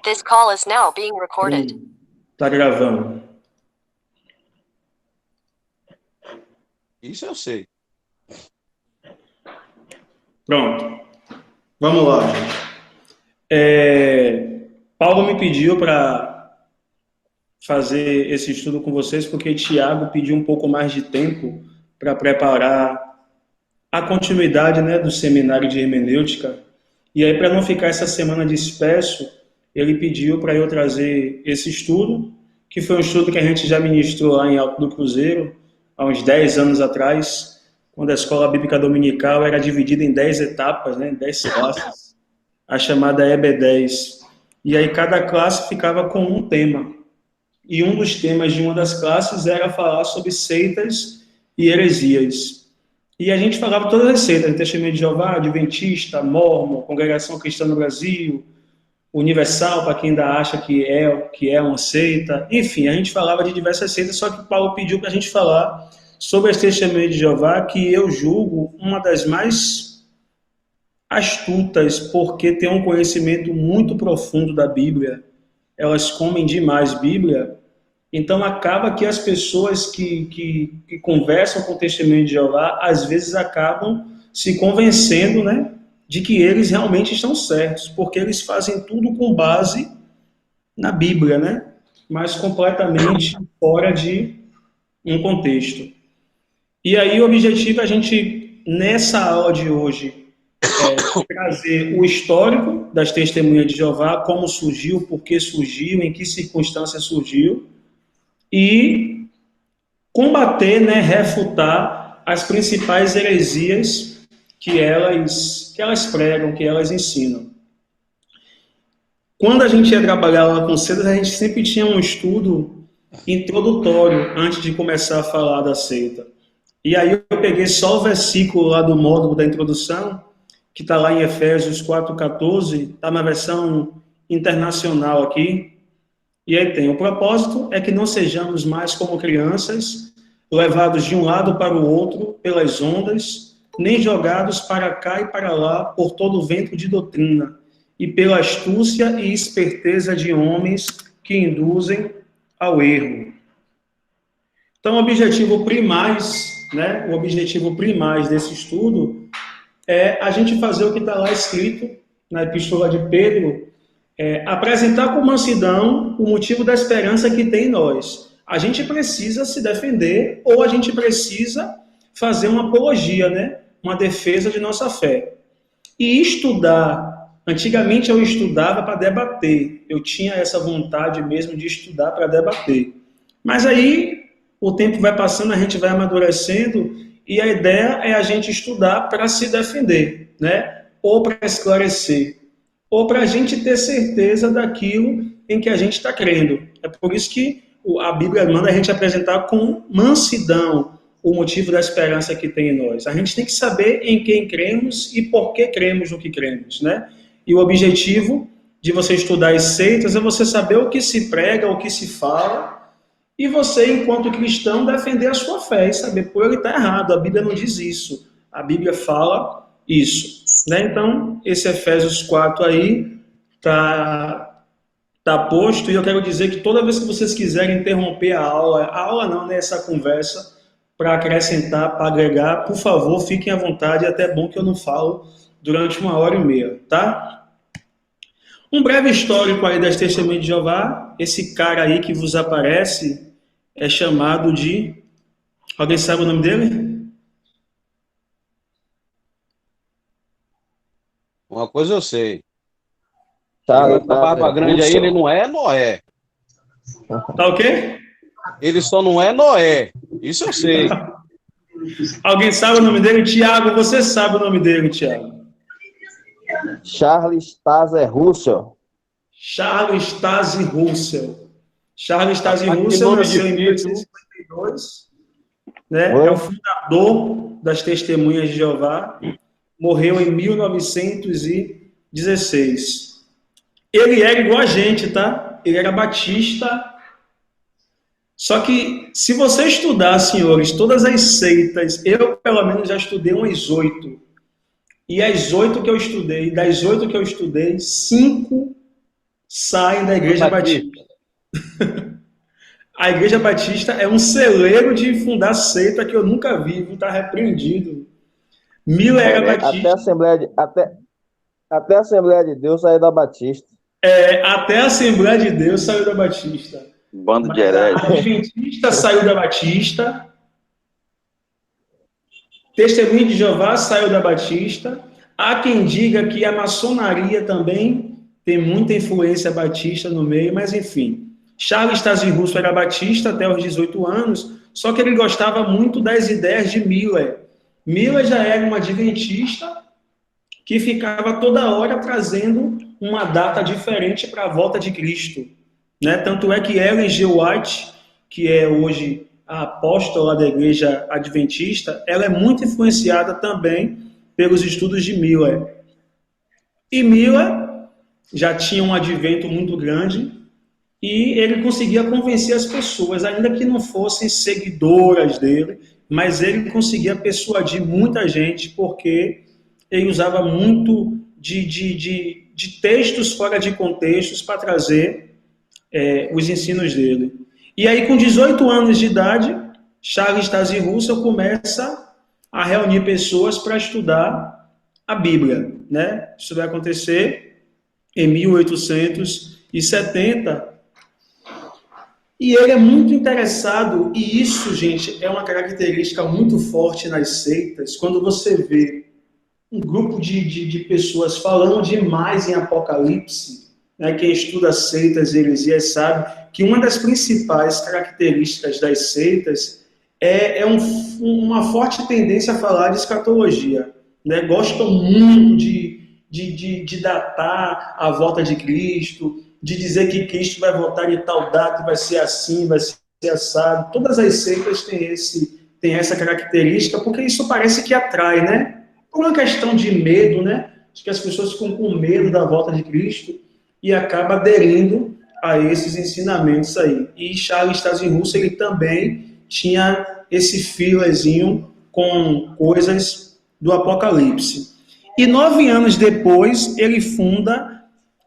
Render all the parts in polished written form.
This call is now being recorded. Tá gravando. Isso eu sei. Pronto. Vamos lá, gente. Paulo me pediu para fazer esse estudo com vocês porque Tiago pediu um pouco mais de tempo para preparar a continuidade, né, do seminário de hermenêutica. E aí, para não ficar essa semana disperso, ele pediu para eu trazer esse estudo, que foi um estudo que a gente já ministrou lá em Alto do Cruzeiro, há uns 10 anos atrás, quando a escola bíblica dominical era dividida em 10 etapas, né, 10 classes, a chamada EB10. E aí cada classe ficava com um tema. E um dos temas de uma das classes era falar sobre seitas e heresias. E a gente falava todas as seitas, Testemunho de Jeová, Adventista, Mórmon, Congregação Cristã no Brasil, Universal, para quem ainda acha que é uma seita. Enfim, a gente falava de diversas seitas, só que Paulo pediu para a gente falar sobre as Testemunhas de Jeová, que eu julgo uma das mais astutas, porque tem um conhecimento muito profundo da Bíblia. Elas comem demais Bíblia. Então, acaba que as pessoas que conversam com o Testemunho de Jeová, às vezes acabam se convencendo, né, de que eles realmente estão certos, porque eles fazem tudo com base na Bíblia, né, mas completamente fora de um contexto. E aí o objetivo é a gente, nessa aula de hoje, trazer o histórico das Testemunhas de Jeová, como surgiu, por que surgiu, em que circunstâncias surgiu, e combater, né, refutar as principais heresias que elas pregam, que elas ensinam. Quando a gente ia trabalhar lá com seitas, a gente sempre tinha um estudo introdutório antes de começar a falar da seita. E aí eu peguei só o versículo lá do módulo da introdução, que está lá em Efésios 4,14, está na versão internacional aqui. E aí tem: o propósito é que não sejamos mais como crianças, levados de um lado para o outro pelas ondas, nem jogados para cá e para lá por todo o vento de doutrina, e pela astúcia e esperteza de homens que induzem ao erro. Então, o objetivo primais, né, desse estudo é a gente fazer o que está lá escrito na Epístola de Pedro, apresentar com mansidão o motivo da esperança que tem em nós. A gente precisa se defender ou a gente precisa fazer uma apologia, né? Uma defesa de nossa fé. E estudar. Antigamente eu estudava para debater. Eu tinha essa vontade mesmo de estudar para debater. Mas aí o tempo vai passando, a gente vai amadurecendo e a ideia é a gente estudar para se defender, né? Ou para esclarecer, ou para a gente ter certeza daquilo em que a gente está crendo. É por isso que a Bíblia manda a gente apresentar com mansidão o motivo da esperança que tem em nós. A gente tem que saber em quem cremos e por que cremos no que cremos, né? E o objetivo de você estudar as seitas é você saber o que se prega, o que se fala, e você, enquanto cristão, defender a sua fé e saber, pô, ele está errado, a Bíblia não diz isso. A Bíblia fala isso. Né? Então, esse Efésios 4 aí tá posto, e eu quero dizer que toda vez que vocês quiserem interromper a aula não, né, essa conversa, para acrescentar, para agregar, por favor, fiquem à vontade, é até bom que eu não falo durante 1h30, tá? Um breve histórico aí das Testemunhas de Jeová. Esse cara aí que vos aparece é chamado de... Alguém sabe o nome dele? Uma coisa eu sei. Tá, A barba grande aí, ele não é Noé. Tá o quê? Ele só não é Noé. Isso eu sei. Alguém sabe o nome dele? Tiago, você sabe o nome dele, Tiago? Charles Taze Russell. Charles Taze Russell. Charles Taze Russell nasceu em 1852, né? É o fundador das Testemunhas de Jeová. Morreu em 1916. Ele era igual a gente, tá? Ele era batista. Só que, se você estudar, senhores, todas as seitas, eu, pelo menos, já estudei umas 8. E das 8 que eu estudei, 5 saem da Igreja Batista. A Igreja Batista é um celeiro de fundar seita que eu nunca vi, viu? Tá repreendido. Miller era batista. Até a Assembleia de Deus saiu da Batista. Até a Assembleia de Deus saiu da Batista. Bando de Mas a hereges. Adventista saiu da Batista. Testemunha de Jeová saiu da Batista. Há quem diga que a maçonaria também tem muita influência batista no meio, mas enfim. Charles Taze Russell era batista até os 18 anos, só que ele gostava muito das ideias de Miller. Miller já era um adventista que ficava toda hora trazendo uma data diferente para a volta de Cristo. Né? Tanto é que Ellen G. White, que é hoje a apóstola da igreja adventista, ela é muito influenciada também pelos estudos de Miller. E Miller já tinha um advento muito grande e ele conseguia convencer as pessoas, ainda que não fossem seguidoras dele, mas ele conseguia persuadir muita gente porque ele usava muito de textos fora de contextos para trazer os ensinos dele. E aí, com 18 anos de idade, Charles Taze Russell começa a reunir pessoas para estudar a Bíblia. Né? Isso vai acontecer em 1870. E ele é muito interessado, e isso, gente, é uma característica muito forte nas seitas, quando você vê um grupo de pessoas falando demais em Apocalipse, né, quem estuda seitas e heresias sabe que uma das principais características das seitas é uma forte tendência a falar de escatologia. Né? Gostam muito de datar a volta de Cristo, de dizer que Cristo vai voltar de tal data, vai ser assim, vai ser assado. Todas as seitas têm essa característica, porque isso parece que atrai, né? Por uma questão de medo, né? Acho que as pessoas ficam com medo da volta de Cristo e acabam aderindo a esses ensinamentos aí. E Charles Taze Russell, ele também tinha esse filezinho com coisas do Apocalipse. E 9 anos depois, ele funda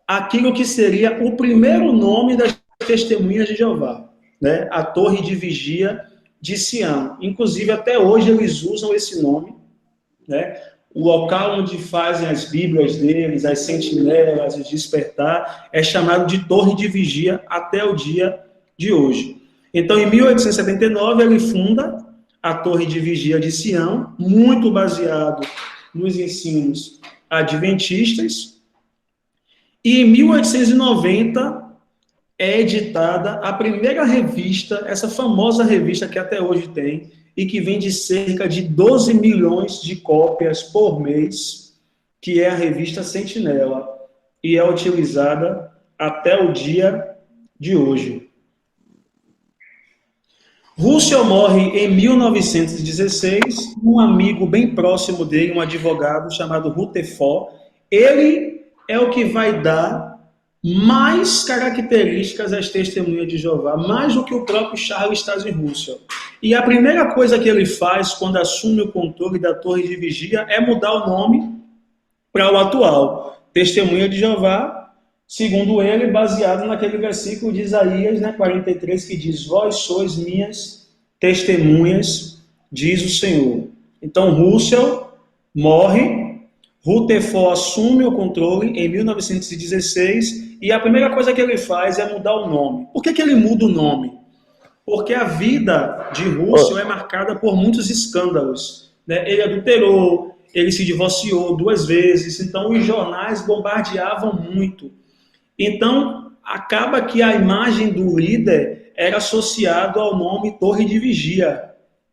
aquilo que seria o primeiro nome das Testemunhas de Jeová, né? A Torre de Vigia de Sião. Inclusive, até hoje, eles usam esse nome, né? O local onde fazem as Bíblias deles, as sentinelas, o despertar, é chamado de Torre de Vigia até o dia de hoje. Então, em 1879, ele funda a Torre de Vigia de Sião, muito baseado nos ensinos adventistas. E em 1890 é editada a primeira revista, essa famosa revista que até hoje tem, e que vende cerca de 12 milhões de cópias por mês, que é a revista Sentinela, e é utilizada até o dia de hoje. Russell morre em 1916, um amigo bem próximo dele, um advogado chamado Rutherford, ele é o que vai dar mais características às Testemunhas de Jeová, mais do que o próprio Charles Taze Russell. E a primeira coisa que ele faz quando assume o controle da Torre de Vigia é mudar o nome para o atual. Testemunha de Jeová, segundo ele, baseado naquele versículo de Isaías, 43, que diz: vós sois minhas testemunhas, diz o Senhor. Então Russell morre, Rutherford assume o controle em 1916 e a primeira coisa que ele faz é mudar o nome. Por que ele muda o nome? Porque a vida de Russell é marcada por muitos escândalos. Né? Ele adulterou, ele se divorciou 2 vezes, então os jornais bombardeavam muito. Então, acaba que a imagem do líder era associada ao nome Torre de Vigia.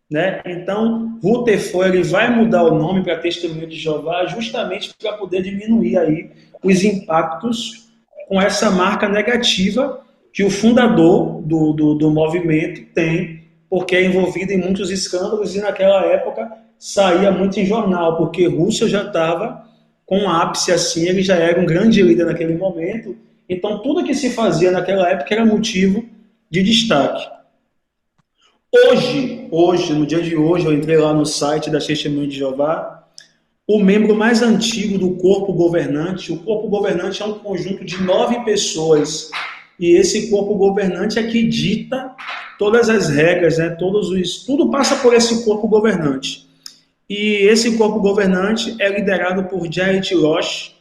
Né? Então, Rutherford ele vai mudar o nome para Testemunha de Jeová justamente para poder diminuir aí os impactos com essa marca negativa que o fundador do movimento tem, porque é envolvido em muitos escândalos e naquela época saía muito em jornal, porque Russell já estava com um ápice assim, ele já era um grande líder naquele momento, então tudo que se fazia naquela época era motivo de destaque. Hoje, no dia de hoje, eu entrei lá no site da Testemunha de Jeová, o membro mais antigo do corpo governante. O corpo governante é um conjunto de 9 pessoas, e esse corpo governante é que dita todas as regras, né? Tudo passa por esse corpo governante. E esse corpo governante é liderado por Jared Roche,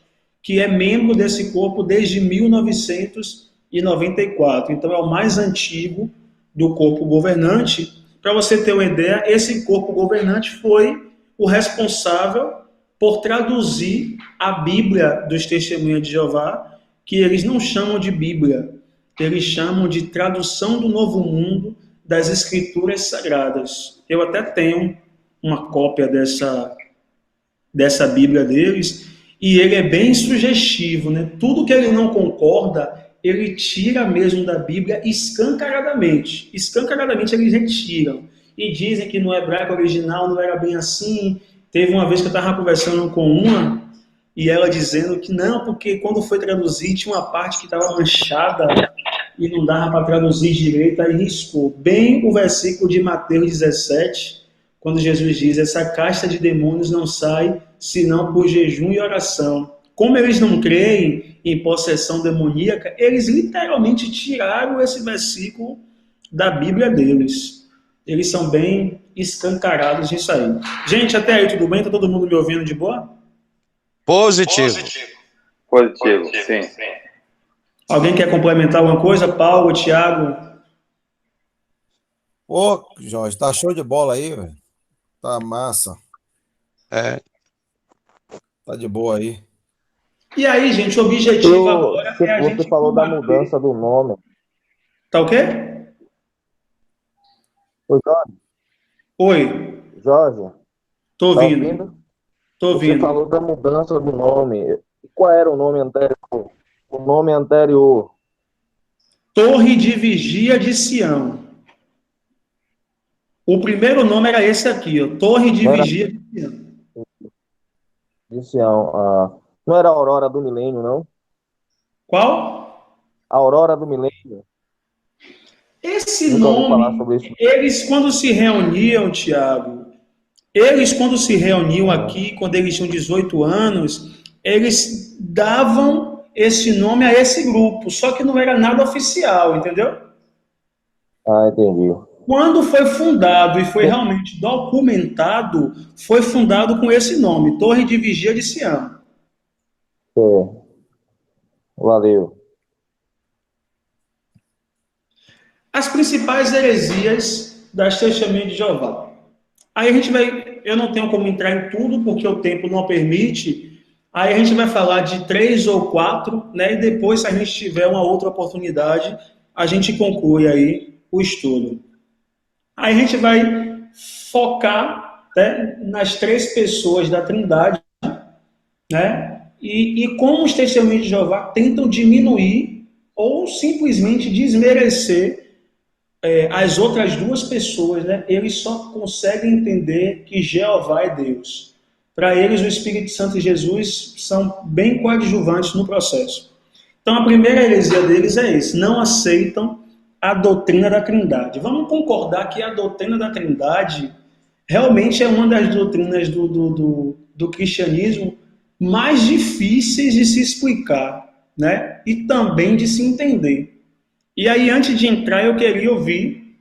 que é membro desse corpo desde 1994. Então é o mais antigo do corpo governante. Para você ter uma ideia, esse corpo governante foi o responsável por traduzir a Bíblia dos Testemunhas de Jeová, que eles não chamam de Bíblia, eles chamam de Tradução do Novo Mundo das Escrituras Sagradas. Eu até tenho uma cópia dessa Bíblia deles, e ele é bem sugestivo, né? Tudo que ele não concorda, ele tira mesmo da Bíblia escancaradamente. Escancaradamente eles retiram. E dizem que no hebraico original não era bem assim. Teve uma vez que eu estava conversando com uma, e ela dizendo que não, porque quando foi traduzir tinha uma parte que estava manchada e não dava para traduzir direito, aí riscou. Bem o versículo de Mateus 17, quando Jesus diz, essa casta de demônios não sai senão por jejum e oração. Como eles não creem em possessão demoníaca, eles literalmente tiraram esse versículo da Bíblia deles. Eles são bem escancarados nisso aí. Gente, até aí tudo bem? Tá todo mundo me ouvindo de boa? Positivo. Positivo, sim. Alguém quer complementar alguma coisa? Paulo, Thiago? Ô, Jorge, tá show de bola aí, velho. Tá massa. É. Tá de boa aí. E aí, gente, o objetivo agora é a Você gente falou da combater. mudança do nome. Tá o quê? Ô, Jorge, Oi, Jorge, tô tá ouvindo. ouvindo? Tô Você ouvindo. falou da mudança do nome. Qual era o nome anterior? O nome anterior. Torre de Vigia de Sião. O primeiro nome era esse aqui, ó, Torre de Não era Vigia de Sião. de Sião. Não era a Aurora do Milênio, não? Qual? A Aurora do Milênio. Esse Nunca ouvi falar nome, sobre isso. eles quando se reuniam, Tiago, eles quando se reuniam aqui, quando eles tinham 18 anos, eles davam esse nome a esse grupo, só que não era nada oficial, entendeu? Entendi. Quando foi fundado e foi realmente documentado, foi fundado com esse nome, Torre de Vigia de Sião. Valeu. As principais heresias das Testemunhas de Jeová. Aí a gente vai, eu não tenho como entrar em tudo, porque o tempo não permite, aí a gente vai falar de 3 ou 4, né, e depois, se a gente tiver uma outra oportunidade, a gente conclui aí o estudo. Aí a gente vai focar, né, nas 3 pessoas da Trindade, né, e como os Testemunhas de Jeová tentam diminuir ou simplesmente desmerecer as outras 2 pessoas, né, eles só conseguem entender que Jeová é Deus. Para eles, o Espírito Santo e Jesus são bem coadjuvantes no processo. Então, a primeira heresia deles é esse: não aceitam a doutrina da Trindade. Vamos concordar que a doutrina da Trindade realmente é uma das doutrinas do cristianismo mais difíceis de se explicar, né, e também de se entender. E aí, antes de entrar, eu queria ouvir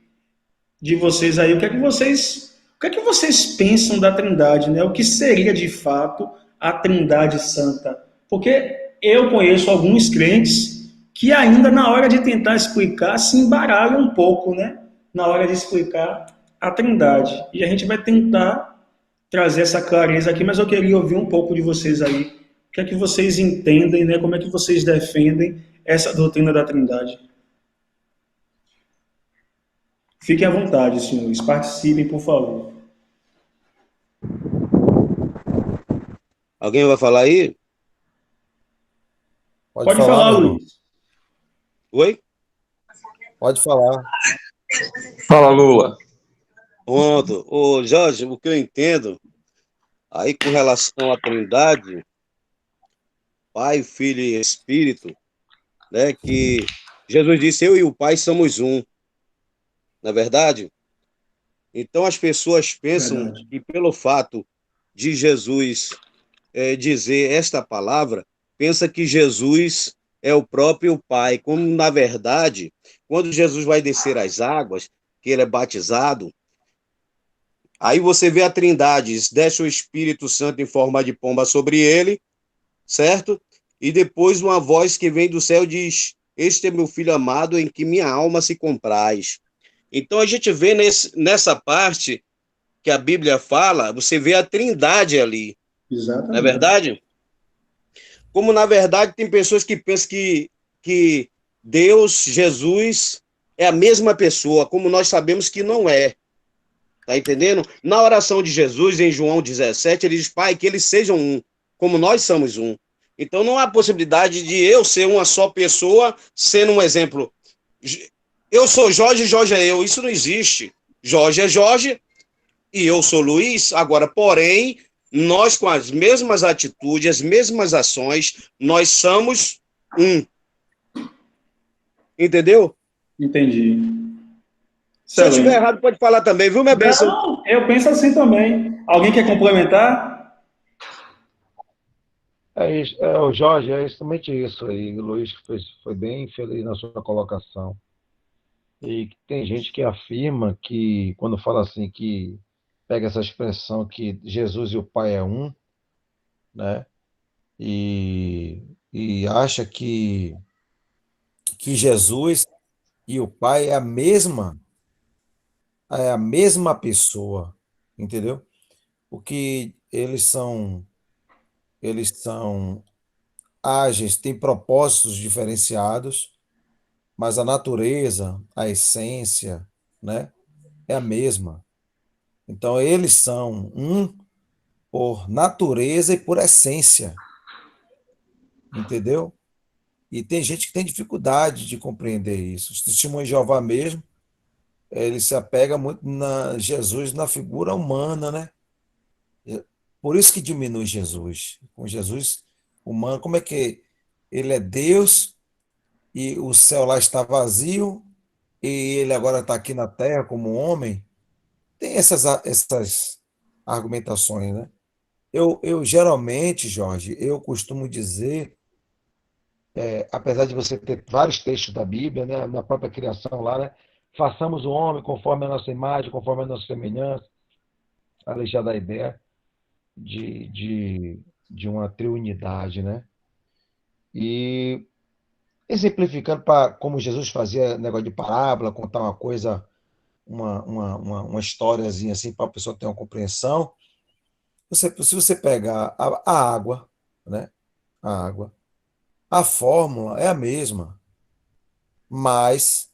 de vocês aí o que é que vocês pensam da Trindade, né? O que seria de fato a Trindade Santa? Porque eu conheço alguns crentes que ainda na hora de tentar explicar se embaralham um pouco, né? Na hora de explicar a Trindade. E a gente vai tentar trazer essa clareza aqui, mas eu queria ouvir um pouco de vocês aí. O que é que vocês entendem, né? Como é que vocês defendem essa doutrina da Trindade? Fiquem à vontade, senhores. Participem, por favor. Alguém vai falar aí? Pode falar, meu irmão. Luiz. Oi? Pode falar. Fala, Lula. Pronto. Ô, Jorge, o que eu entendo aí com relação à Trindade, Pai, Filho e Espírito, né, que Jesus disse, eu e o Pai somos um. Não é verdade? Então as pessoas pensam Verdade. que pelo fato de Jesus dizer esta palavra, pensa que Jesus é o próprio Pai, como na verdade, quando Jesus vai descer as águas, que ele é batizado, aí você vê a Trindade, desce o Espírito Santo em forma de pomba sobre ele, certo? E depois uma voz que vem do céu diz: Este é meu filho amado em que minha alma se compraz. Então a gente vê nessa parte que a Bíblia fala, você vê a Trindade ali, não é Exatamente. verdade? Como na verdade tem pessoas que pensam que Deus, Jesus, é a mesma pessoa, como nós sabemos que não é. Tá entendendo? Na oração de Jesus, em João 17, ele diz: Pai, que eles sejam um, como nós somos um. Então não há possibilidade de eu ser uma só pessoa, sendo um exemplo. Eu sou Jorge, Jorge é eu. Isso não existe. Jorge é Jorge e eu sou Luiz. Agora, porém, nós com as mesmas atitudes, as mesmas ações, nós somos um. Entendeu? Entendi. Se eu estiver Excelente. errado, pode falar também, viu, minha bênção? Não, eu penso assim também. Alguém quer complementar? O Jorge, é justamente isso aí. O Luiz foi bem feliz na sua colocação. E tem gente que afirma que, quando fala assim, que pega essa expressão que Jesus e o Pai é um, né? E acha que Jesus e o Pai é a mesma pessoa, entendeu? Porque eles são ágeis, têm propósitos diferenciados, mas a natureza, a essência, né, é a mesma. Então eles são um por natureza e por essência, entendeu? E tem gente que tem dificuldade de compreender isso. Os testemunhos de Jeová mesmo, ele se apega muito na Jesus, na figura humana, né? Por isso que diminui Jesus. Com Jesus humano, como é que ele é Deus e o céu lá está vazio e ele agora está aqui na terra como homem? Tem essas argumentações, né? Eu geralmente, Jorge, eu costumo dizer, apesar de você ter vários textos da Bíblia, né, na própria criação lá, né? Façamos o homem conforme a nossa imagem, conforme a nossa semelhança, ali já dá a ideia de uma triunidade, né? E exemplificando para como Jesus fazia negócio de parábola, contar uma coisa, uma historiazinha assim para a pessoa ter uma compreensão. Se você pegar a água, né? A água, a fórmula é a mesma, mas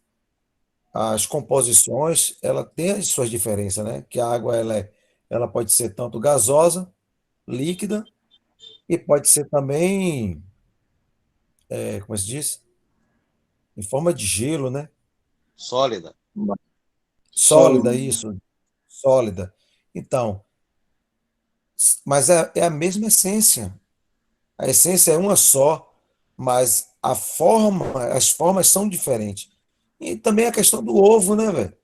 as composições ela tem as suas diferenças, né? Que a água ela pode ser tanto gasosa, líquida e pode ser também, como se diz, em forma de gelo, né? Sólida. Sólida, Sólido. isso, sólida. Então, mas é a mesma essência. A essência é uma só, mas as formas são diferentes. E também a questão do ovo, né, velho?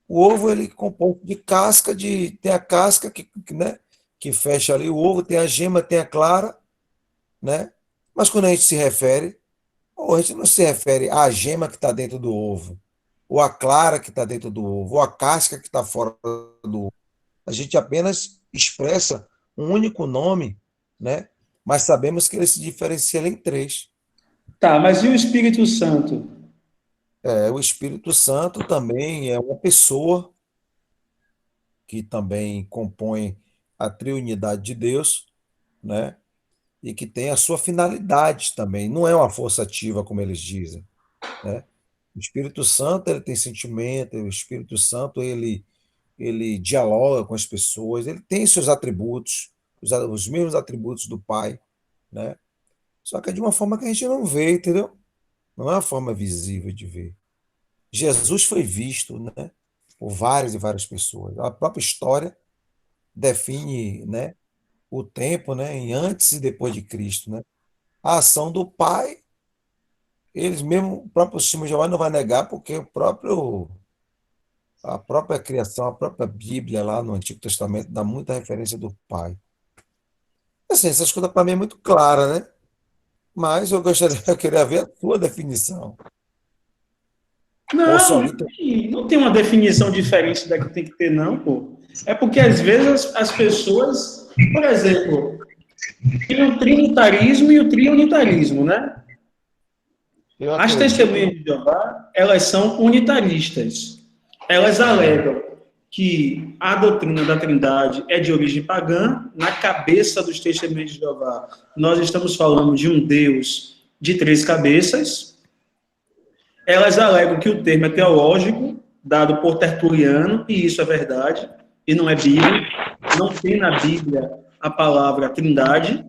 O ovo ele é composto de casca, tem a casca né, que fecha ali o ovo, tem a gema, tem a clara, né? Mas quando a gente se refere, ou a gente não se refere à gema que está dentro do ovo, ou à clara que está dentro do ovo, ou à casca que está fora do ovo. A gente apenas expressa um único nome, né? Mas sabemos que ele se diferencia em três. Tá, mas e o Espírito Santo? O Espírito Santo também é uma pessoa que também compõe a triunidade de Deus, né? E que tem a sua finalidade também. Não é uma força ativa, como eles dizem, né? O Espírito Santo ele tem sentimento, o Espírito Santo ele dialoga com as pessoas, ele tem seus atributos, os mesmos atributos do Pai, né? Só que é de uma forma que a gente não vê, entendeu? Não é uma forma visível de ver. Jesus foi visto, né, por várias e várias pessoas. A própria história define, né, o tempo, né, em antes e depois de Cristo, né? A ação do Pai, eles mesmo, o próprio Simão de Jeová não vai negar, porque a própria criação, a própria Bíblia lá no Antigo Testamento dá muita referência do Pai. Assim, essas coisas para mim é muito clara, né? Mas eu queria ver a sua definição. Ou se Não, alguém tem... não tem uma definição diferente da que tem que ter, não, pô. É porque, às vezes, as pessoas, por exemplo, tem o trinitarismo e o triunitarismo, né? Eu As acredito. testemunhas de Jeová, elas são unitaristas. Elas alegam que a doutrina da Trindade é de origem pagã. Na cabeça dos testemunhas de Jeová, nós estamos falando de um Deus de 3 cabeças. Elas alegam que o termo é teológico, dado por Tertuliano, e isso é verdade, e não é Bíblia. Não tem na Bíblia a palavra Trindade.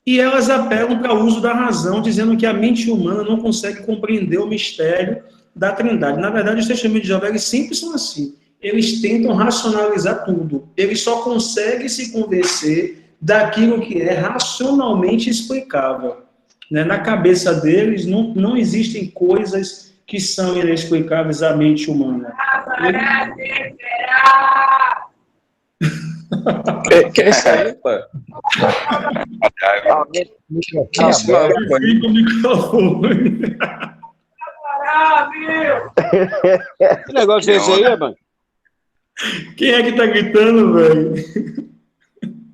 E elas apelam para o uso da razão, dizendo que a mente humana não consegue compreender o mistério da Trindade. Na verdade, os testemunhos de Jeová, eles sempre são assim. Eles tentam racionalizar tudo. Eles só conseguem se convencer daquilo que é racionalmente explicável. Né? Na cabeça deles, não existem coisas que são inexplicáveis à mente humana. Que é isso aí, pô? Alguém Que isso, maluco aí? Fica o microfone. Que negócio é esse aí, mano? Quem é que tá gritando, velho?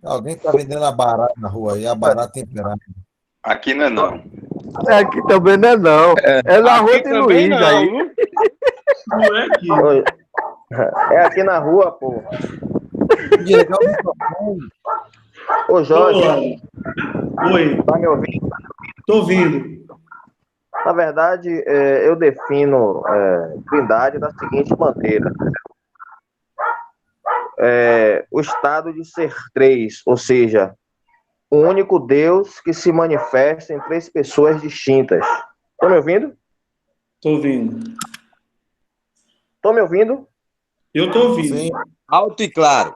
Alguém está vendendo a barata na rua aí, a barata temperada. Aqui não é não. aqui também não é não. É na rua Aqui de também Luiz não, aí. viu? Não é aqui. Oi. É aqui na rua, pô. Desligar o microfone. Ô, Jorge, Oi, tá me ouvindo? tô ouvindo. Na verdade, eu defino Trindade da seguinte maneira. O estado de ser 3, ou seja, o único Deus que se manifesta em 3 pessoas distintas. Estão me ouvindo? Tô ouvindo. Estão me ouvindo? Eu tô ouvindo. Sim. Alto e claro.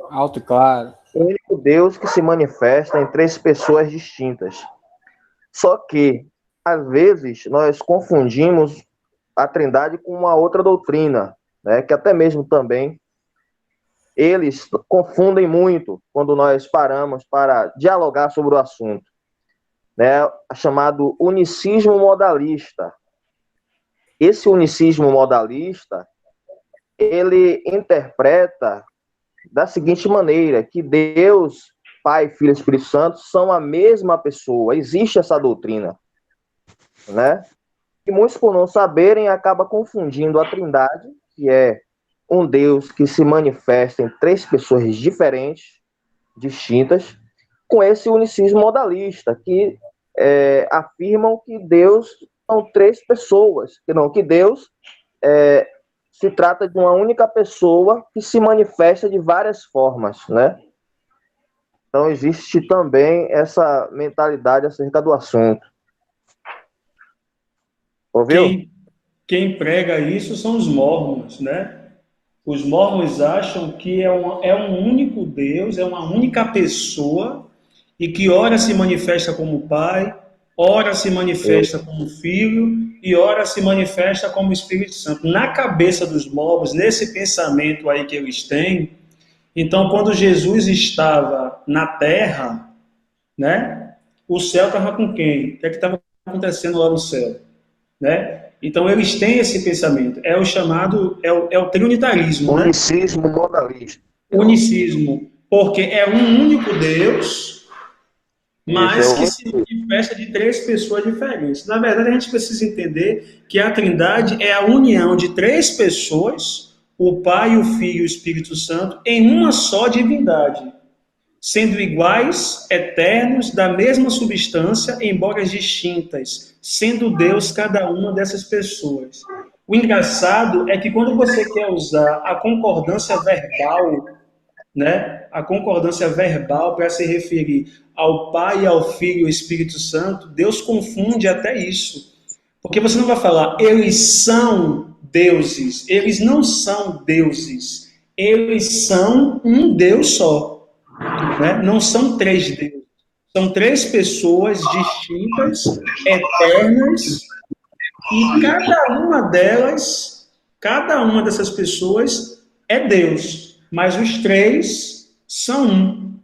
Alto e claro. O único Deus que se manifesta em 3 pessoas distintas. Só que, às vezes, nós confundimos a Trindade com uma outra doutrina, né, que até mesmo também eles confundem muito quando nós paramos para dialogar sobre o assunto, né, chamado unicismo modalista. Esse unicismo modalista, ele interpreta da seguinte maneira, que Deus, Pai, Filho e Espírito Santo são a mesma pessoa. Existe essa doutrina, né? E muitos, por não saberem, acabam confundindo a Trindade, que é um Deus que se manifesta em 3 pessoas diferentes, distintas, com esse unicismo modalista, que afirmam que Deus são 3 pessoas, que Deus se trata de uma única pessoa que se manifesta de várias formas, né? Então, existe também essa mentalidade acerca do assunto. Ouviu? Quem prega isso são os mórmons, né? Os mórmons acham que é um único Deus, é uma única pessoa, e que ora se manifesta como Pai, ora se manifesta como Filho, e ora se manifesta como Espírito Santo. Na cabeça dos mórmons, nesse pensamento aí que eles têm, então, quando Jesus estava na Terra, né, o céu estava com quem? O que estava acontecendo lá no céu? Né? Então, eles têm esse pensamento. É o chamado, é o trinitarismo, né? Unicismo modalista. Unicismo, porque é um único Deus, mas que se manifesta de 3 pessoas diferentes. Na verdade, a gente precisa entender que a Trindade é a união de 3 pessoas, o Pai, o Filho e o Espírito Santo, em uma só divindade, sendo iguais, eternos, da mesma substância, embora distintas, sendo Deus cada uma dessas pessoas. O engraçado é que quando você quer usar a concordância verbal, né, a concordância verbal para se referir ao Pai, ao Filho e ao Espírito Santo, Deus confunde até isso. Porque você não vai falar, eles são deuses, eles não são deuses, eles são um Deus só. Né? Não são 3 deuses, são 3 pessoas distintas, eternas, e cada uma dessas pessoas é Deus, mas os 3 são um.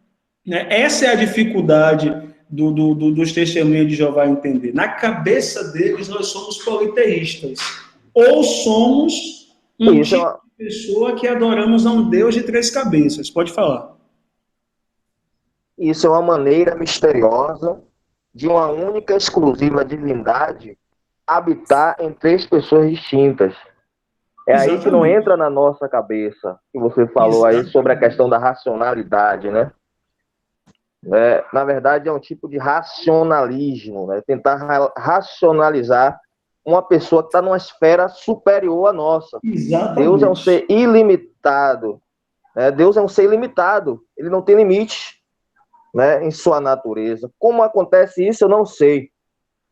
Né? Essa é a dificuldade dos testemunhos de Jeová entender. Na cabeça deles, nós somos politeístas. Ou somos um Isso é tipo uma, de pessoa que adoramos a um Deus de 3 cabeças. Pode falar. isso é uma maneira misteriosa de uma única exclusiva divindade habitar em 3 pessoas distintas. É aí que não Exatamente. entra na nossa cabeça, que você falou aí sobre a questão da racionalidade, né? Na verdade, é um tipo de racionalismo, né? Tentar racionalizar uma pessoa que está numa esfera superior à nossa. Deus é um Exatamente. ser ilimitado, né? Deus é um ser ilimitado, ele não tem limite, né, em sua natureza. Como acontece isso, eu não sei.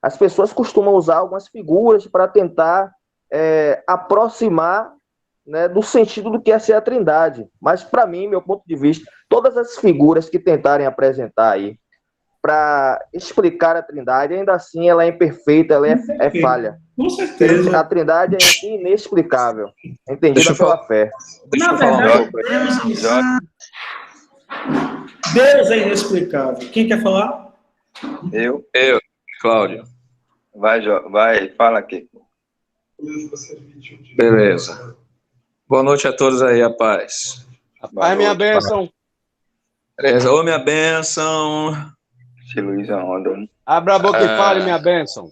As pessoas costumam usar algumas figuras para tentar aproximar, né, do sentido do que é ser a Trindade. Mas, para mim, meu ponto de vista, todas as figuras que tentarem apresentar aí para explicar a Trindade, ainda assim ela é imperfeita, ela é falha. Com A certeza. Trindade é inexplicável, é entendida Deixa eu pela falar. fé. Deixa Na eu falar um verdade, pouco aí. Deus é inexplicável. Quem quer falar? Eu, Cláudio. Vai, fala aqui. Beleza. Boa noite a todos aí, a paz. Pai, minha bênção. Beleza. Ô, minha bênção. Luiz Onda. Abra a boca e fale, minha bênção.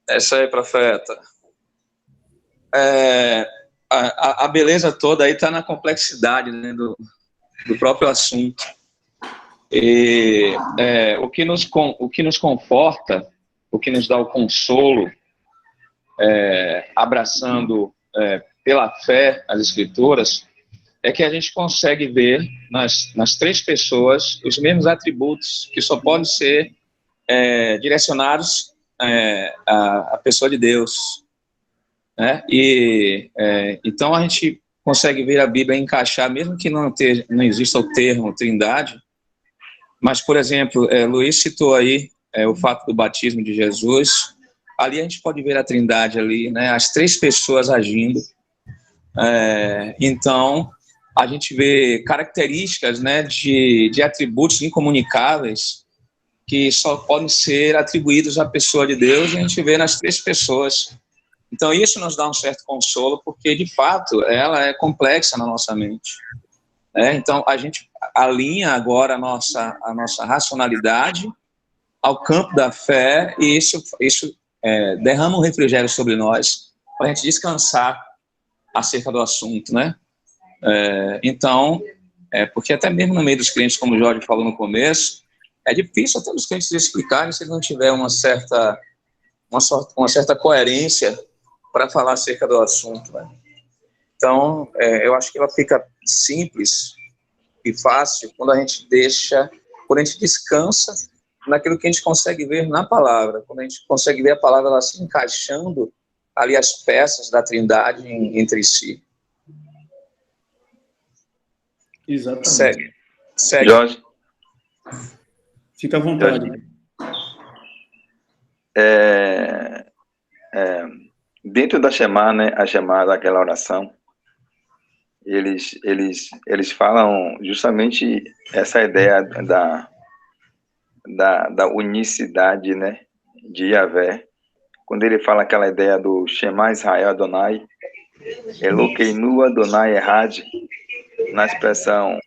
É isso aí, profeta. A beleza toda aí está na complexidade, né, do próprio assunto. E o que nos conforta, o que nos dá o consolo, abraçando pela fé as Escrituras, é que a gente consegue ver nas 3 pessoas os mesmos atributos que só podem ser direcionados à pessoa de Deus, né? E então a gente consegue ver a Bíblia encaixar, mesmo que não exista o termo Trindade, mas, por exemplo, Luiz citou aí o fato do batismo de Jesus. Ali a gente pode ver a Trindade ali, né? As 3 pessoas agindo. Então a gente vê características, né, de atributos incomunicáveis que só podem ser atribuídos à pessoa de Deus, e a gente vê nas 3 pessoas. Então isso nos dá um certo consolo, porque de fato ela é complexa na nossa mente. Então a gente alinha agora a nossa racionalidade ao campo da fé, e isso derrama um refrigério sobre nós para a gente descansar acerca do assunto, né? Então, porque até mesmo no meio dos crentes, como o Jorge falou no começo, é difícil até os crentes explicarem se eles não tiver uma certa coerência para falar acerca do assunto, né? Então, eu acho que ela fica simples e fácil quando a gente descansa naquilo que a gente consegue ver na palavra, quando a gente consegue ver a palavra ela se encaixando ali as peças da Trindade entre si. Exatamente. Segue. Jorge, Fica à vontade. Dentro da Shema, né, a Shema daquela oração, eles falam justamente essa ideia da unicidade, né, de Yahvé. Quando ele fala aquela ideia do Shema Israel Adonai, Elokeinu Adonai Errad, na expressão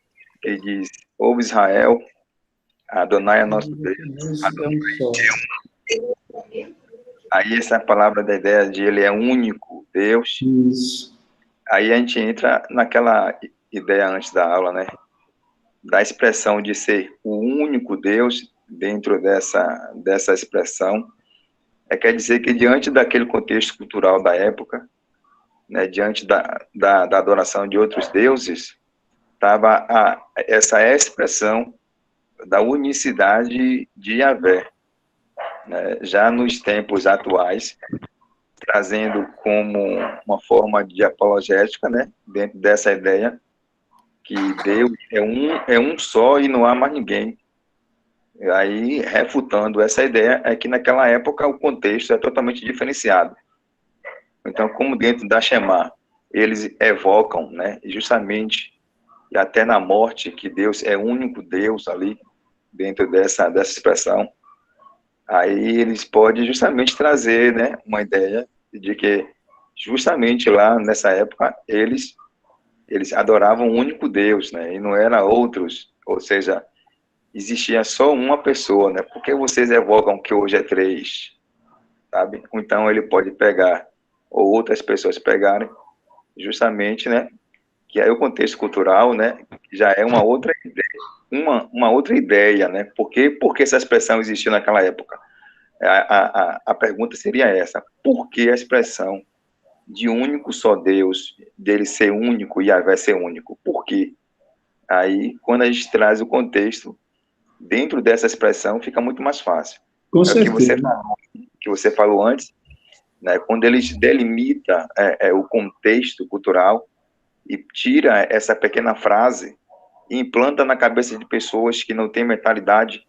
que diz, ouve Israel, Adonai é nosso Deus. Aí essa palavra da ideia de ele é único Deus. Isso. Aí a gente entra naquela ideia antes da aula, né? Da expressão de ser o único Deus. Dentro dessa expressão, quer dizer que diante daquele contexto cultural da época, né, diante da adoração de outros deuses, estava essa expressão da unicidade de Yahvé, né? Já nos tempos atuais, trazendo como uma forma de apologética, né, dentro dessa ideia que Deus é um só e não há mais ninguém. Aí, refutando essa ideia, é que naquela época o contexto é totalmente diferenciado. Então, como dentro da Shema, eles evocam, né, justamente, e até na morte, que Deus é o único Deus ali, dentro dessa expressão, aí eles podem justamente trazer, né, uma ideia de que justamente lá nessa época eles adoravam o único Deus, né, e não era outros, ou seja, existia só uma pessoa, né, por que vocês evocam que hoje é três, sabe? Então ele pode pegar, ou outras pessoas pegarem, justamente, né, que aí o contexto cultural, né, já é uma outra ideia, uma outra ideia, né, por que essa expressão existiu naquela época? A pergunta seria essa: por que a expressão de único só Deus, dele ser único e Yahvé ser único? Por quê? Aí, quando a gente traz o contexto, dentro dessa expressão, fica muito mais fácil. Com É o certeza. que você falou antes, né, quando eles delimitam o contexto cultural e tira essa pequena frase e implanta na cabeça de pessoas que não têm mentalidade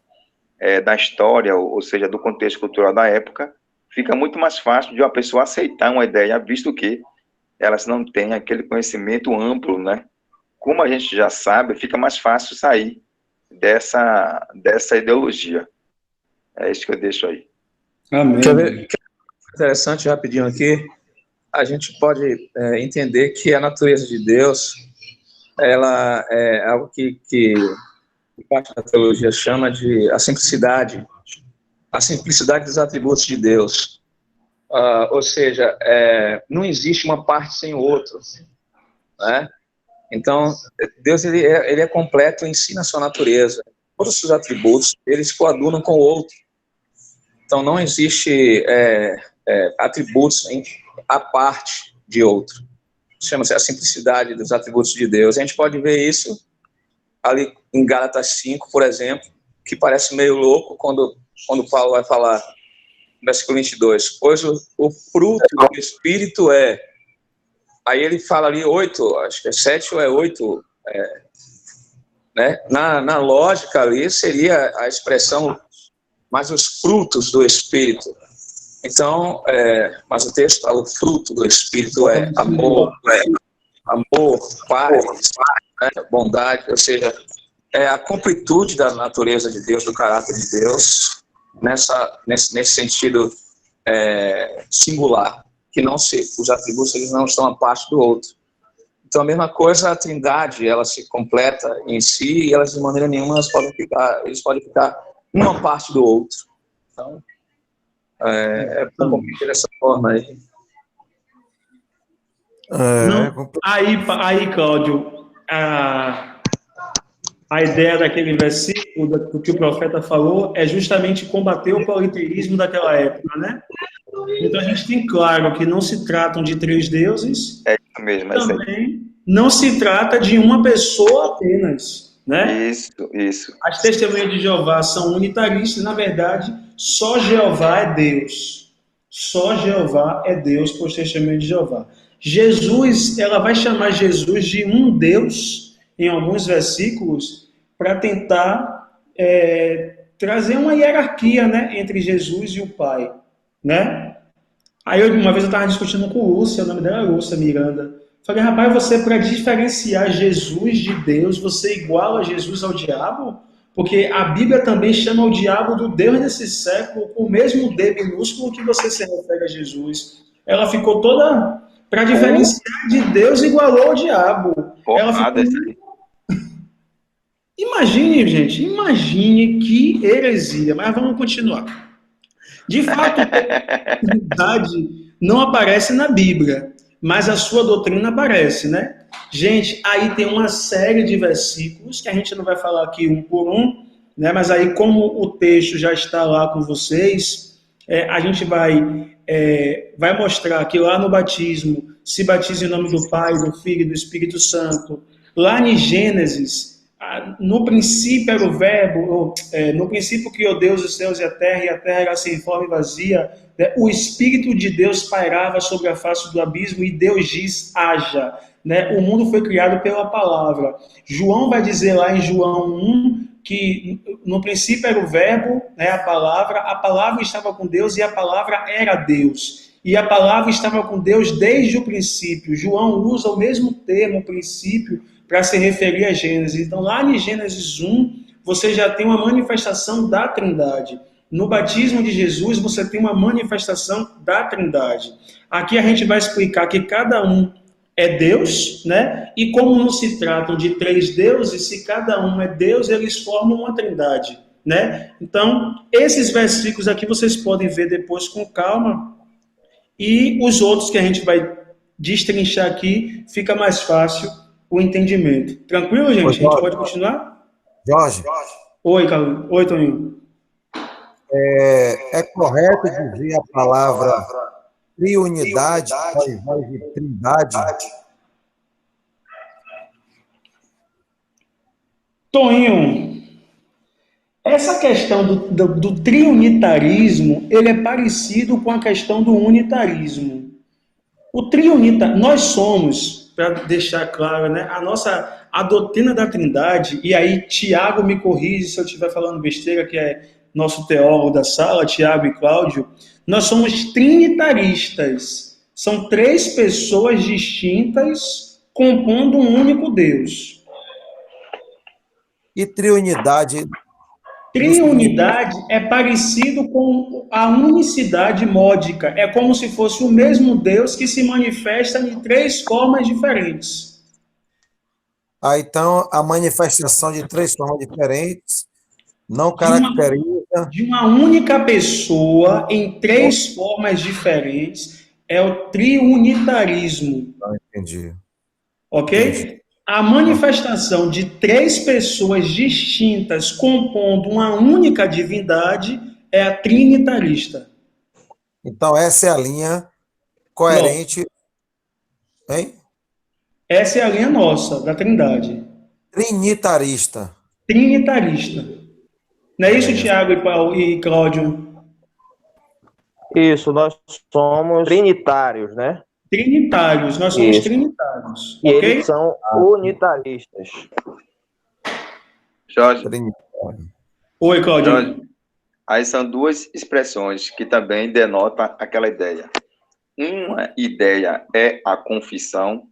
da história, ou seja, do contexto cultural da época, fica muito mais fácil de uma pessoa aceitar uma ideia, visto que elas não têm aquele conhecimento amplo, né? Como a gente já sabe, fica mais fácil sair dessa ideologia. É isso que eu deixo aí. Amém. Quer ver? Interessante, rapidinho aqui, a gente pode entender que a natureza de Deus, ela é algo que parte da teologia chama de a simplicidade dos atributos de Deus. Ou seja, não existe uma parte sem o outro, né? Então, Deus ele é completo em si na sua natureza. Todos os seus atributos, eles coadunam com o outro. Então, não existe atributos à parte de outro. Chama-se a simplicidade dos atributos de Deus. A gente pode ver isso ali em Gálatas 5, por exemplo, que parece meio louco quando Paulo vai falar, no versículo 22, pois o fruto do Espírito aí ele fala ali 8, acho que é 7 ou é 8, né? Na lógica ali seria a expressão, mas os frutos do Espírito. Então, mas o texto fala, o fruto do Espírito é amor, paz, né, bondade, ou seja, é a completude da natureza de Deus, do caráter de Deus, nesse sentido singular, que os atributos eles não estão a parte do outro. Então, a mesma coisa, a Trindade, ela se completa em si e elas, de maneira nenhuma, eles podem ficar uma parte do outro. Então, bom compreender dessa forma aí. Não, aí, Cláudio, a ideia daquele versículo, do que o profeta falou, é justamente combater o politeísmo daquela época, né? Então a gente tem claro que não se tratam de três deuses, É isso mesmo, também não se trata de uma pessoa apenas, né? Isso. As testemunhas de Jeová são unitaristas, na verdade, só Jeová é Deus. Só Jeová é Deus por testemunho de Jeová. Jesus, ela vai chamar Jesus de um Deus em alguns versículos para tentar trazer uma hierarquia, né, entre Jesus e o Pai, né? Aí uma vez eu estava discutindo com Lúcia, o nome dela é Lúcia Miranda. Falei, rapaz, você para diferenciar Jesus de Deus, você iguala Jesus ao diabo? Porque a Bíblia também chama o diabo do Deus desse século, com o mesmo D minúsculo que você se refere a Jesus. Ela ficou toda... Para diferenciar de Deus, igualou ao diabo. Ela ficou... Imagine, gente, que heresia. Mas vamos continuar. De fato, a Trindade não aparece na Bíblia, mas a sua doutrina aparece, né? Gente, aí tem uma série de versículos que a gente não vai falar aqui um por um, né? Mas aí, como o texto já está lá com vocês, a gente vai mostrar que lá no batismo se batiza em nome do Pai, do Filho e do Espírito Santo. Lá em Gênesis, no princípio era o verbo, no princípio criou Deus os céus e a terra era sem forma e vazia, né? O Espírito de Deus pairava sobre a face do abismo e Deus diz, haja. Né? O mundo foi criado pela palavra. João vai dizer lá em João 1 que no princípio era o verbo, né, a palavra estava com Deus e a palavra era Deus. E a palavra estava com Deus desde o princípio. João usa o mesmo termo, princípio, para se referir a Gênesis. Então, lá em Gênesis 1, você já tem uma manifestação da Trindade. No batismo de Jesus, você tem uma manifestação da Trindade. Aqui a gente vai explicar que cada um é Deus, né? E como não se tratam de três deuses, se cada um é Deus, eles formam uma Trindade, né? Então, esses versículos aqui vocês podem ver depois com calma, e os outros que a gente vai destrinchar aqui, fica mais fácil o entendimento. Tranquilo, gente? Oi, A gente Jorge. pode continuar? Jorge, Oi, Carlos. Oi, Toninho. é correto dizer a palavra triunidade ao invés de trindade? Toninho, essa questão do triunitarismo, ele é parecido com a questão do unitarismo. Nós somos, para deixar claro, né, a doutrina da Trindade, e aí Tiago me corrige se eu estiver falando besteira, que é nosso teólogo da sala, Tiago e Cláudio, nós somos trinitaristas. São três pessoas distintas compondo um único Deus. E triunidade? Triunidade é parecido com a unicidade módica. É como se fosse o mesmo Deus que se manifesta de três formas diferentes. Então, a manifestação de três formas diferentes não caracteriza... De uma única pessoa em três formas diferentes é o triunitarismo. Não entendi. Ok? Entendi. A manifestação de três pessoas distintas compondo uma única divindade é a trinitarista. Então, essa é a linha coerente, hein? Essa é a linha nossa, da Trindade. Trinitarista. Trinitarista. Não é isso, Tiago e Cláudio? Isso, nós somos trinitários, né? Trinitários, nós somos Isso. trinitários. E Ok? eles são unitaristas. Jorge, Oi, Cláudio. Jorge, aí são duas expressões que também denotam aquela ideia. Uma ideia é a confissão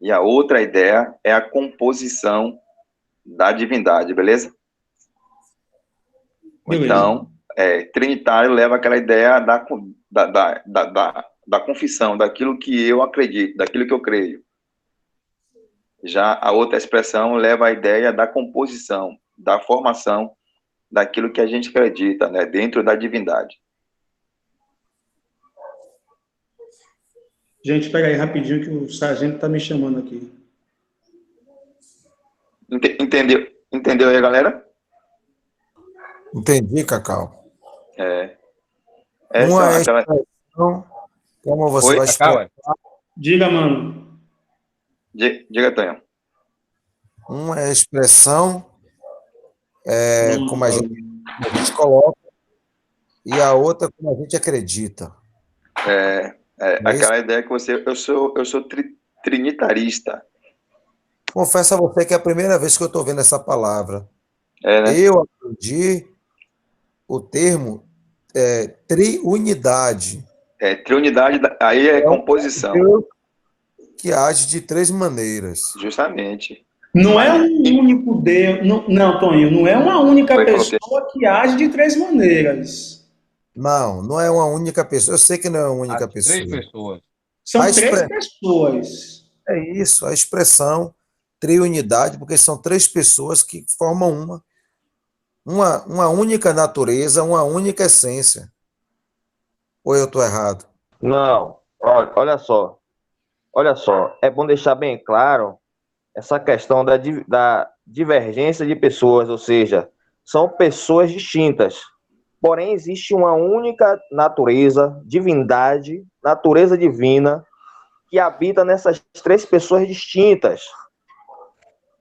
e a outra ideia é a composição da divindade, beleza? Beleza. Então, trinitário leva aquela ideia da confissão, daquilo que eu acredito, daquilo que eu creio. Já a outra expressão leva a ideia da composição, da formação daquilo que a gente acredita, né, dentro da divindade. Gente, espera aí rapidinho que o sargento está me chamando aqui. Entendeu aí, galera? Entendi, Cacau. Essa Uma é aquela... expressão, como você Oi, vai Cacau, explicar, Diga, mano. Diga, Tonho. uma é a expressão, como a gente coloca, e a outra como a gente acredita. Aquela ideia que eu sou trinitarista. Confesso a você que é a primeira vez que eu estou vendo essa palavra. Né? Eu aprendi o termo triunidade. Triunidade, aí é composição. Deus que age de três maneiras. Justamente. Não é um único Deus. Não, Toninho, não é uma única Foi, pessoa que age de três maneiras. Não é uma única pessoa. Eu sei que não é uma única pessoa. Três pessoas. São A três pessoas. É isso, a expressão triunidade, porque são três pessoas que formam uma única natureza, uma única essência. Ou eu estou errado? Não, olha só. Olha só, é bom deixar bem claro essa questão da divergência de pessoas, ou seja, são pessoas distintas. Porém, existe uma única natureza, divindade, natureza divina, que habita nessas três pessoas distintas.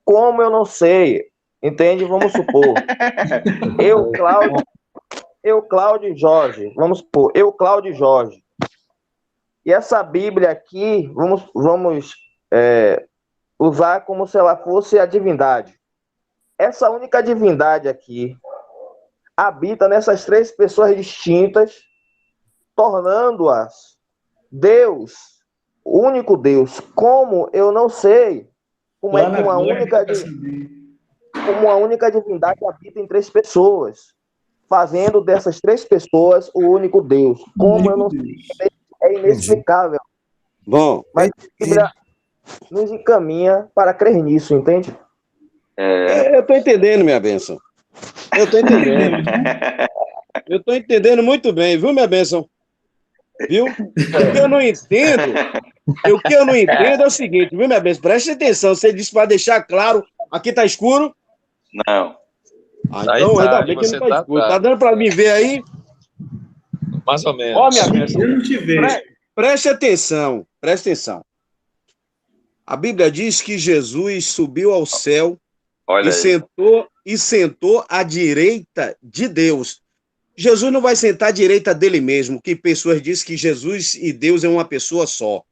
Como eu não sei, entende? Vamos supor, eu, Cláudio e Jorge, vamos supor, eu, Cláudio e Jorge. E essa Bíblia aqui, vamos usar como se ela fosse a divindade. Essa única divindade aqui habita nessas três pessoas distintas, tornando-as Deus, o único Deus. Como eu não sei como é que uma única como a única divindade habita em três pessoas, fazendo dessas três pessoas o único Deus. Como eu não sei, é inexplicável. Bom, Mas a Bíblia nos encaminha para crer nisso, entende? eu tô entendendo, minha bênção. Eu tô entendendo. Eu tô entendendo muito bem, viu, minha bênção? Viu? O que eu não entendo, é o seguinte, viu, minha bênção? Preste atenção, você disse para deixar claro, aqui tá escuro? Não. Então, ainda bem que não tá escuro. Tá dando para mim ver aí? Mais ou menos. Ó, minha bênção. Eu não te vejo. Preste atenção, preste atenção. A Bíblia diz que Jesus subiu ao céu Olha aí. e sentou à direita de Deus. Jesus não vai sentar à direita dele mesmo, que pessoas dizem que Jesus e Deus é uma pessoa só.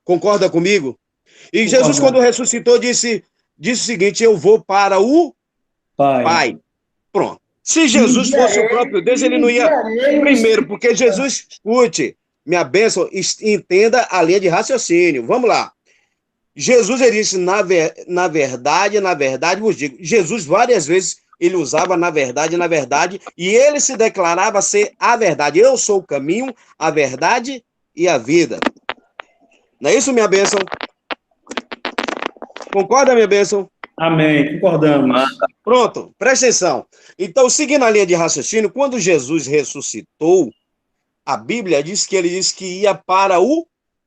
Concorda comigo? E Jesus, quando ressuscitou, disse o seguinte: eu vou para o Pai. Pronto. Se Jesus fosse o próprio Deus, ele não ia. Primeiro, porque Jesus, escute, minha bênção, entenda a linha de raciocínio. Vamos lá. Jesus, ele disse, na verdade vos digo. Jesus, várias vezes, ele usava na verdade, e ele se declarava ser a verdade. Eu sou o caminho, a verdade e a vida. Não é isso, minha bênção? Concorda, minha bênção? Amém, concordamos. Pronto, presta atenção. Então, seguindo a linha de raciocínio, quando Jesus ressuscitou, a Bíblia diz que ele disse que ia para o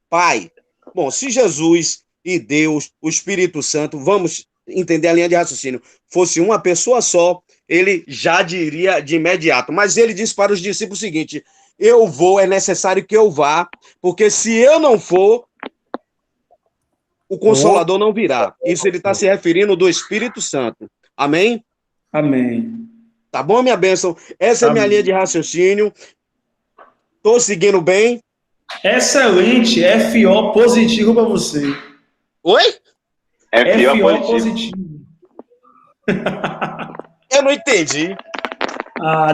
Pai. Bom, se Jesus e Deus, o Espírito Santo, vamos entender a linha de raciocínio, fosse uma pessoa só, ele já diria de imediato. Mas ele disse para os discípulos o seguinte: eu vou, é necessário que eu vá, porque se eu não for, o Consolador não virá. Isso ele está se referindo do Espírito Santo. Amém? Amém. Tá bom, minha bênção? Essa é a minha linha de raciocínio. Tô seguindo bem? Excelente, FO positivo para você. Oi? FO positivo. Eu não entendi. Ah,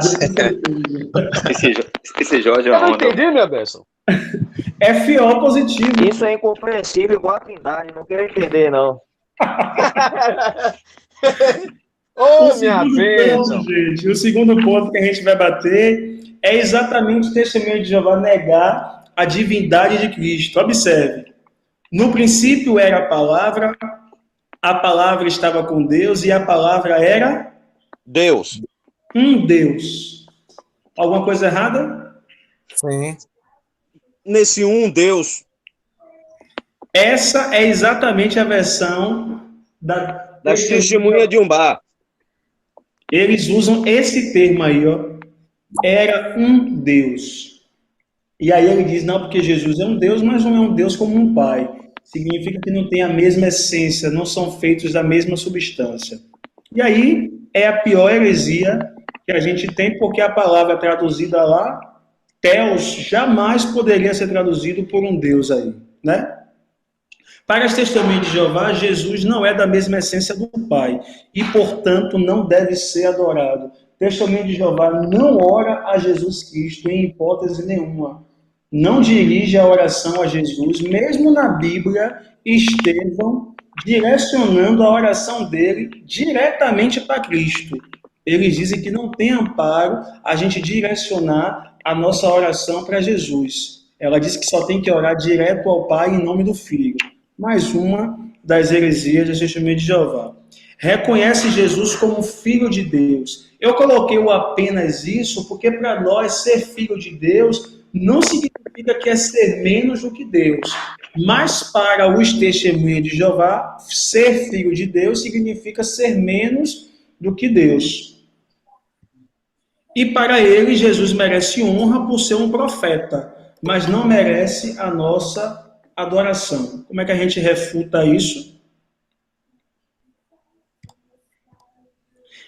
esse Jorge é Eu não onda. entendi, minha bênção. FO positivo. Isso é incompreensível igual a Trindade, não quero entender, não. Ô, minha bênção. Gente, o segundo ponto que a gente vai bater é exatamente o testemunho de Jeová negar a divindade de Cristo. Observe. No princípio era a palavra estava com Deus e a palavra era Deus. um Deus. Alguma coisa errada? Sim. Nesse um Deus. Essa é exatamente a versão das testemunhas de Umbá. Eles usam esse termo aí, ó. Era um Deus. E aí ele diz, não, porque Jesus é um Deus, mas não é um Deus como um Pai. Significa que não tem a mesma essência, não são feitos da mesma substância. E aí é a pior heresia que a gente tem, porque a palavra traduzida lá, Theos, jamais poderia ser traduzido por um Deus aí, né? Para as testemunhas de Jeová, Jesus não é da mesma essência do Pai e, portanto, não deve ser adorado. Testemunha de Jeová não ora a Jesus Cristo em hipótese nenhuma. Não dirige a oração a Jesus, mesmo na Bíblia, Estevão direcionando a oração dele diretamente para Cristo. Eles dizem que não tem amparo a gente direcionar a nossa oração para Jesus. Ela diz que só tem que orar direto ao Pai em nome do Filho. Mais uma das heresias da Testemunha de Jeová. Reconhece Jesus como Filho de Deus. Eu coloquei o apenas isso porque para nós ser Filho de Deus não significa que é ser menos do que Deus. Mas para os Testemunhas de Jeová, ser Filho de Deus significa ser menos do que Deus. E para eles, Jesus merece honra por ser um profeta, mas não merece a nossa adoração. Como é que a gente refuta isso?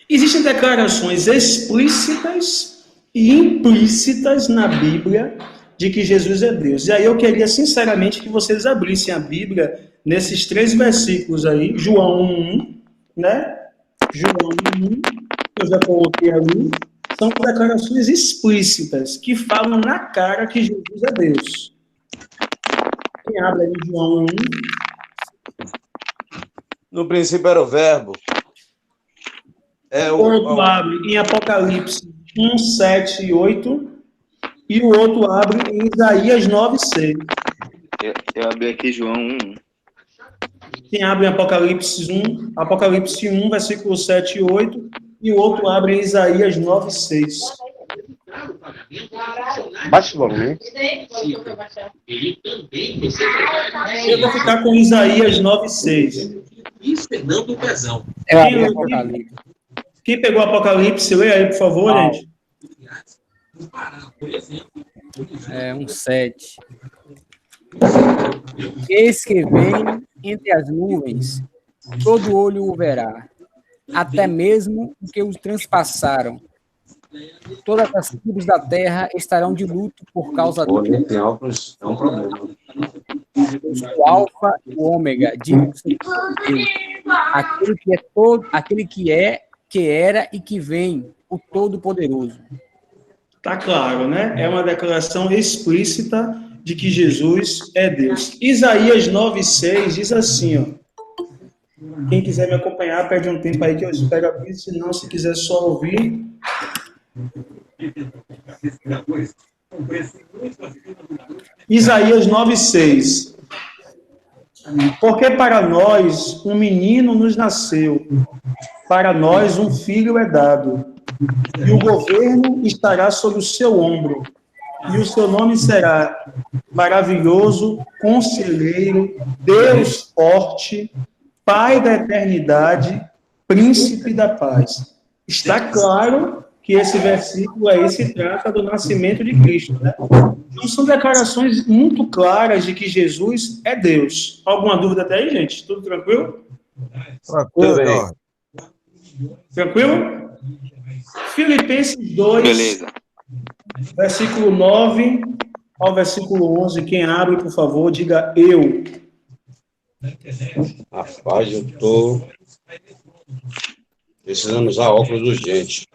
Existem declarações explícitas e implícitas na Bíblia de que Jesus é Deus. E aí eu queria, sinceramente, que vocês abrissem a Bíblia nesses 3 versículos aí, João 1:1, né? João 1:1, eu já coloquei ali, são declarações explícitas que falam na cara que Jesus é Deus. Quem abre aí João 1:1? No princípio era o verbo. O outro abre em Apocalipse 1, 7 e 8. E o outro abre em Isaías 9, 6. Eu abri aqui João 1. Quem abre em Apocalipse 1, versículo 7 e 8. E o outro abre em Isaías 9, 6. Baixa o volume. Eu vou ficar com Isaías 9, 6. Eu abri Apocalipse. Quem pegou Apocalipse, lê aí, por favor, gente. Um 7. Eis que vem entre as nuvens, todo olho o verá, até mesmo os que os transpassaram. Todas as tribos da terra estarão de luto por causa dele. O Alfa e o Ômega, diz o Senhor Deus, aquele que é, que era e que vem, o Todo-Poderoso. Tá claro, né? É uma declaração explícita de que Jesus é Deus. Isaías 9,6 diz assim, ó. Quem quiser me acompanhar, perde um tempo aí que eu espero abrir, senão, se quiser só ouvir. Isaías 9,6. Porque para nós um menino nos nasceu, para nós um filho é dado, e o governo estará sobre o seu ombro, e o seu nome será Maravilhoso, Conselheiro, Deus Forte, Pai da Eternidade, Príncipe da Paz. Está claro que esse versículo aí se trata do nascimento de Cristo, né? Então, são declarações muito claras de que Jesus é Deus. Alguma dúvida até aí, gente? Tudo tranquilo? Tranquilo. Tranquilo? Filipenses 2, Beleza. versículo 9 ao versículo 11. Quem abre, por favor, diga eu. Rapaz, eu tô precisando usar óculos urgente.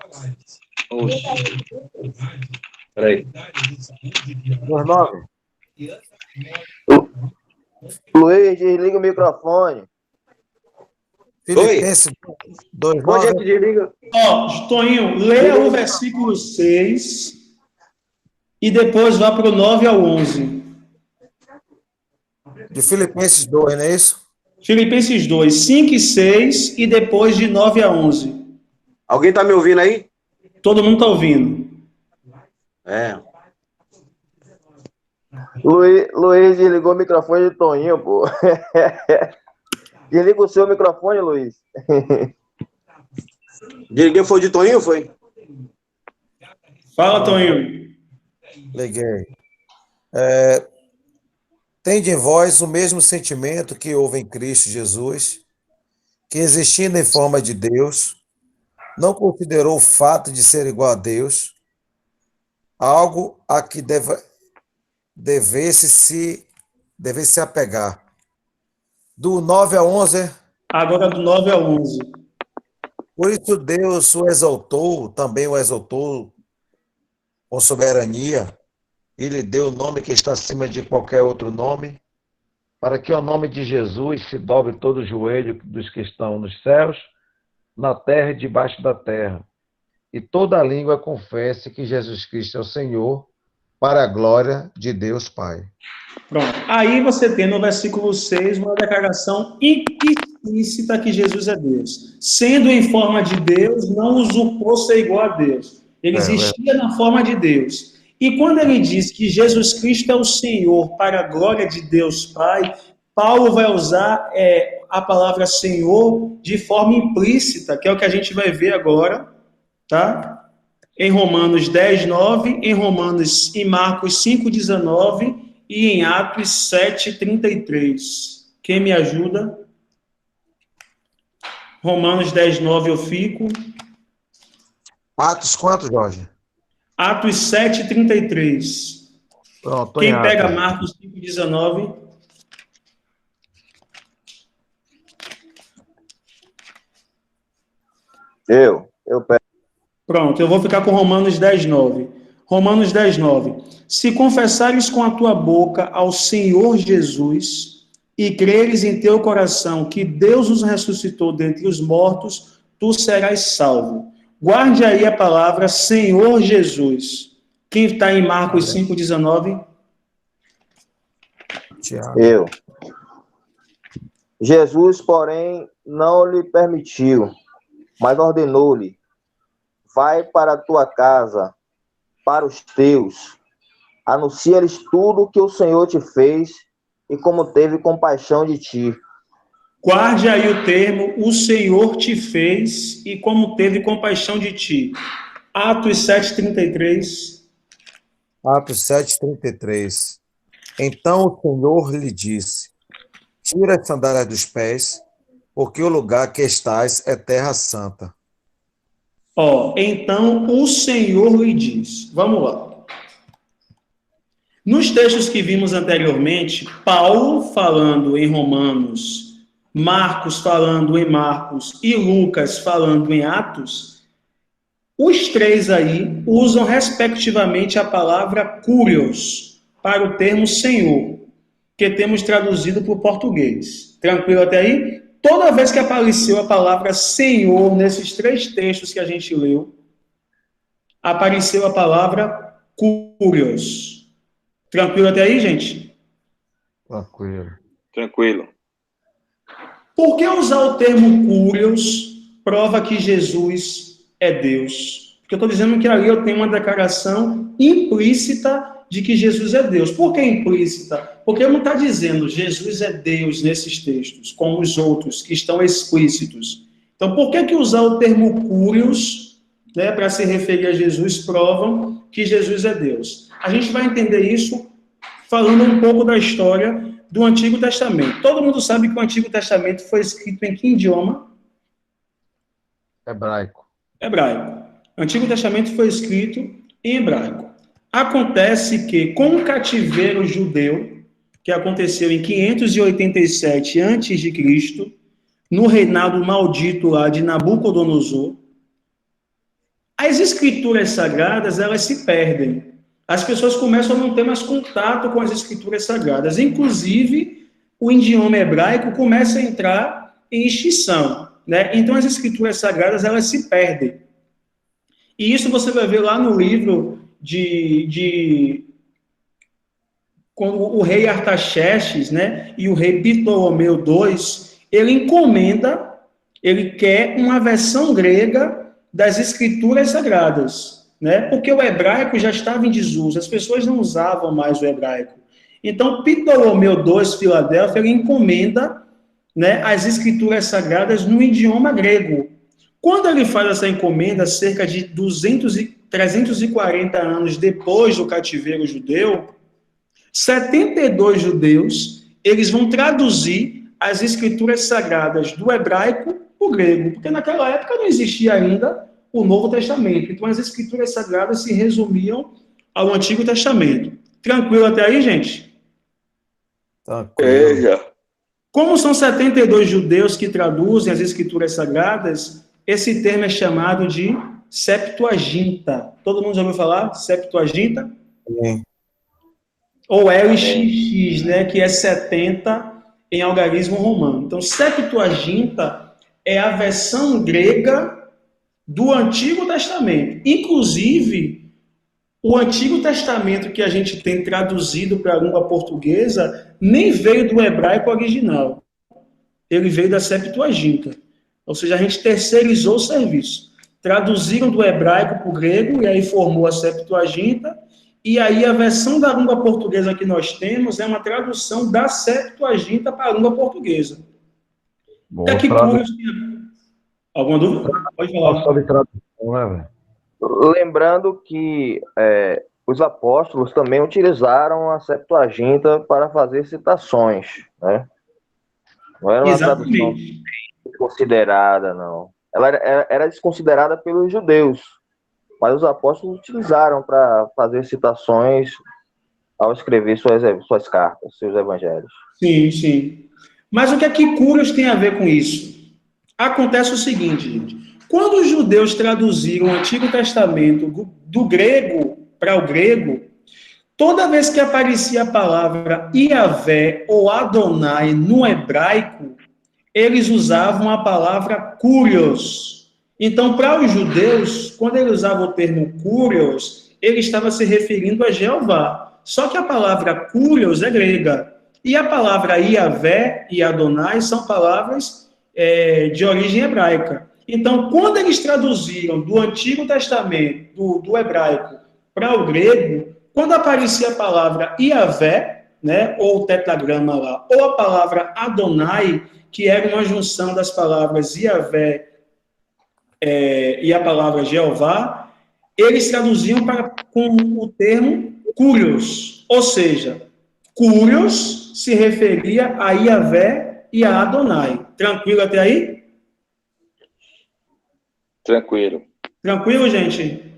Oxe. Peraí. 2,9. Luiz, desliga o microfone. Filipenses Onde é 2,9. que desliga? Ó, Toninho, leia o versículo 6 e depois vá para o 9 ao 11. De Filipenses 2, não é isso? Filipenses 2, 5 e 6 e depois de 9 a 11. Alguém tá me ouvindo aí? Todo mundo está ouvindo. É. Luiz desligou o microfone de Toninho, pô. Desliga o seu microfone, Luiz. Ninguém foi de Toninho, foi? Fala, Toninho. Liguei. Tende em vós o mesmo sentimento que houve em Cristo Jesus, que existindo em forma de Deus, não considerou o fato de ser igual a Deus algo a que devesse se apegar. Do 9 a 11, Agora do 9 ao 11. por isso Deus também o exaltou com soberania, e lhe deu o nome que está acima de qualquer outro nome, para que ao nome de Jesus se dobre todo o joelho dos que estão nos céus, na terra e debaixo da terra, e toda a língua confesse que Jesus Cristo é o Senhor, para a glória de Deus Pai. Pronto. Aí você tem no versículo 6 uma declaração implícita que Jesus é Deus. Sendo em forma de Deus, não usurpou ser igual a Deus. Ele existia na forma de Deus. E quando ele diz que Jesus Cristo é o Senhor para a glória de Deus Pai, Paulo vai usar a palavra Senhor de forma implícita, que é o que a gente vai ver agora, tá? Em Romanos 10, 9, em Marcos 5, 19 e em Atos 7, 33. Quem me ajuda? Romanos 10, 9 eu fico. Atos quanto, Jorge? Atos 7, 33. Pronto, Quem pega Marcos 5, 19? Eu pego. Pronto, eu vou ficar com Romanos 10, 9. Romanos 10, 9. Se confessares com a tua boca ao Senhor Jesus e creres em teu coração que Deus os ressuscitou dentre os mortos, tu serás salvo. Guarde aí a palavra Senhor Jesus. Quem está em Marcos 5,19? Eu. Jesus, porém, não lhe permitiu, mas ordenou-lhe: vai para a tua casa, para os teus, anuncia-lhes tudo o que o Senhor te fez e como teve compaixão de ti. Guarde aí o termo, o Senhor te fez e como teve compaixão de ti. Atos 7,33. Atos 7,33. Então o Senhor lhe disse: tira as sandálias dos pés, porque o lugar que estás é terra santa. Então o Senhor lhe diz. Vamos lá. Nos textos que vimos anteriormente, Paulo falando em Romanos, Marcos falando em Marcos e Lucas falando em Atos, os três aí usam respectivamente a palavra kurios para o termo Senhor, que temos traduzido para o português. Tranquilo até aí? Toda vez que apareceu a palavra Senhor nesses três textos que a gente leu, apareceu a palavra kurios. Tranquilo até aí, gente? Tranquilo. Por que usar o termo kurios prova que Jesus é Deus? Porque eu estou dizendo que ali eu tenho uma declaração implícita de que Jesus é Deus. Por que implícita? Porque não está dizendo Jesus é Deus nesses textos, como os outros, que estão explícitos. Então, por que usar o termo kurios, né, para se referir a Jesus, provam que Jesus é Deus? A gente vai entender isso falando um pouco da história do Antigo Testamento. Todo mundo sabe que o Antigo Testamento foi escrito em que idioma? Hebraico. Hebraico. O Antigo Testamento foi escrito em hebraico. Acontece que, com o cativeiro judeu, que aconteceu em 587 a.C., no reinado maldito lá de Nabucodonosor, as escrituras sagradas, elas se perdem. As pessoas começam a não ter mais contato com as escrituras sagradas. Inclusive, o idioma hebraico começa a entrar em extinção, né? Então, as escrituras sagradas, elas se perdem. E isso você vai ver lá no livro quando o rei Artaxerxes, né, e o rei Ptolomeu II, ele quer uma versão grega das escrituras sagradas, né? Porque o hebraico já estava em desuso, as pessoas não usavam mais o hebraico. Então, Ptolomeu II, Filadélfia, ele encomenda, né, as escrituras sagradas no idioma grego. Quando ele faz essa encomenda, cerca de 340 anos depois do cativeiro judeu, 72 judeus, eles vão traduzir as escrituras sagradas do hebraico para o grego, porque naquela época não existia ainda o Novo Testamento. Então, as escrituras sagradas se resumiam ao Antigo Testamento. Tranquilo até aí, gente? Tranquilo. Como são 72 judeus que traduzem as escrituras sagradas, esse termo é chamado de Septuaginta. Todo mundo já ouviu falar? Septuaginta? Sim. Ou LXX, né, que é 70 em algarismo romano. Então, Septuaginta é a versão grega do Antigo Testamento. Inclusive, o Antigo Testamento que a gente tem traduzido para a língua portuguesa nem veio do hebraico original. Ele veio da Septuaginta. Ou seja, a gente terceirizou o serviço. Traduziram do hebraico para o grego, e aí formou a Septuaginta, e aí a versão da língua portuguesa que nós temos é uma tradução da Septuaginta para a língua portuguesa. Boa Aqui, alguma dúvida? Pode falar. Sobre tradução, né, velho? Lembrando que os apóstolos também utilizaram a Septuaginta para fazer citações, né? Não era uma tradução desconsiderada, não. Ela era desconsiderada pelos judeus, mas os apóstolos utilizaram para fazer citações ao escrever suas cartas, seus evangelhos. Sim, sim. Mas o que é que Kurios tem a ver com isso? Acontece o seguinte, gente. Quando os judeus traduziram o Antigo Testamento do grego para o grego, toda vez que aparecia a palavra Iavé ou Adonai no hebraico, eles usavam a palavra Kurios. Então, para os judeus, quando ele usava o termo Kurios, ele estava se referindo a Jeová. Só que a palavra Kurios é grega. E a palavra Iavé e Adonai são palavras de origem hebraica. Então, quando eles traduziram do Antigo Testamento, do hebraico, para o grego, quando aparecia a palavra Iavé, né, ou o tetragrama lá, ou a palavra Adonai, que era uma junção das palavras Iavé e a palavra Jeová, eles traduziam com o termo Kurios, ou seja, Kurios se referia a Iavé e a Adonai. Tranquilo até aí? Tranquilo. Tranquilo, gente?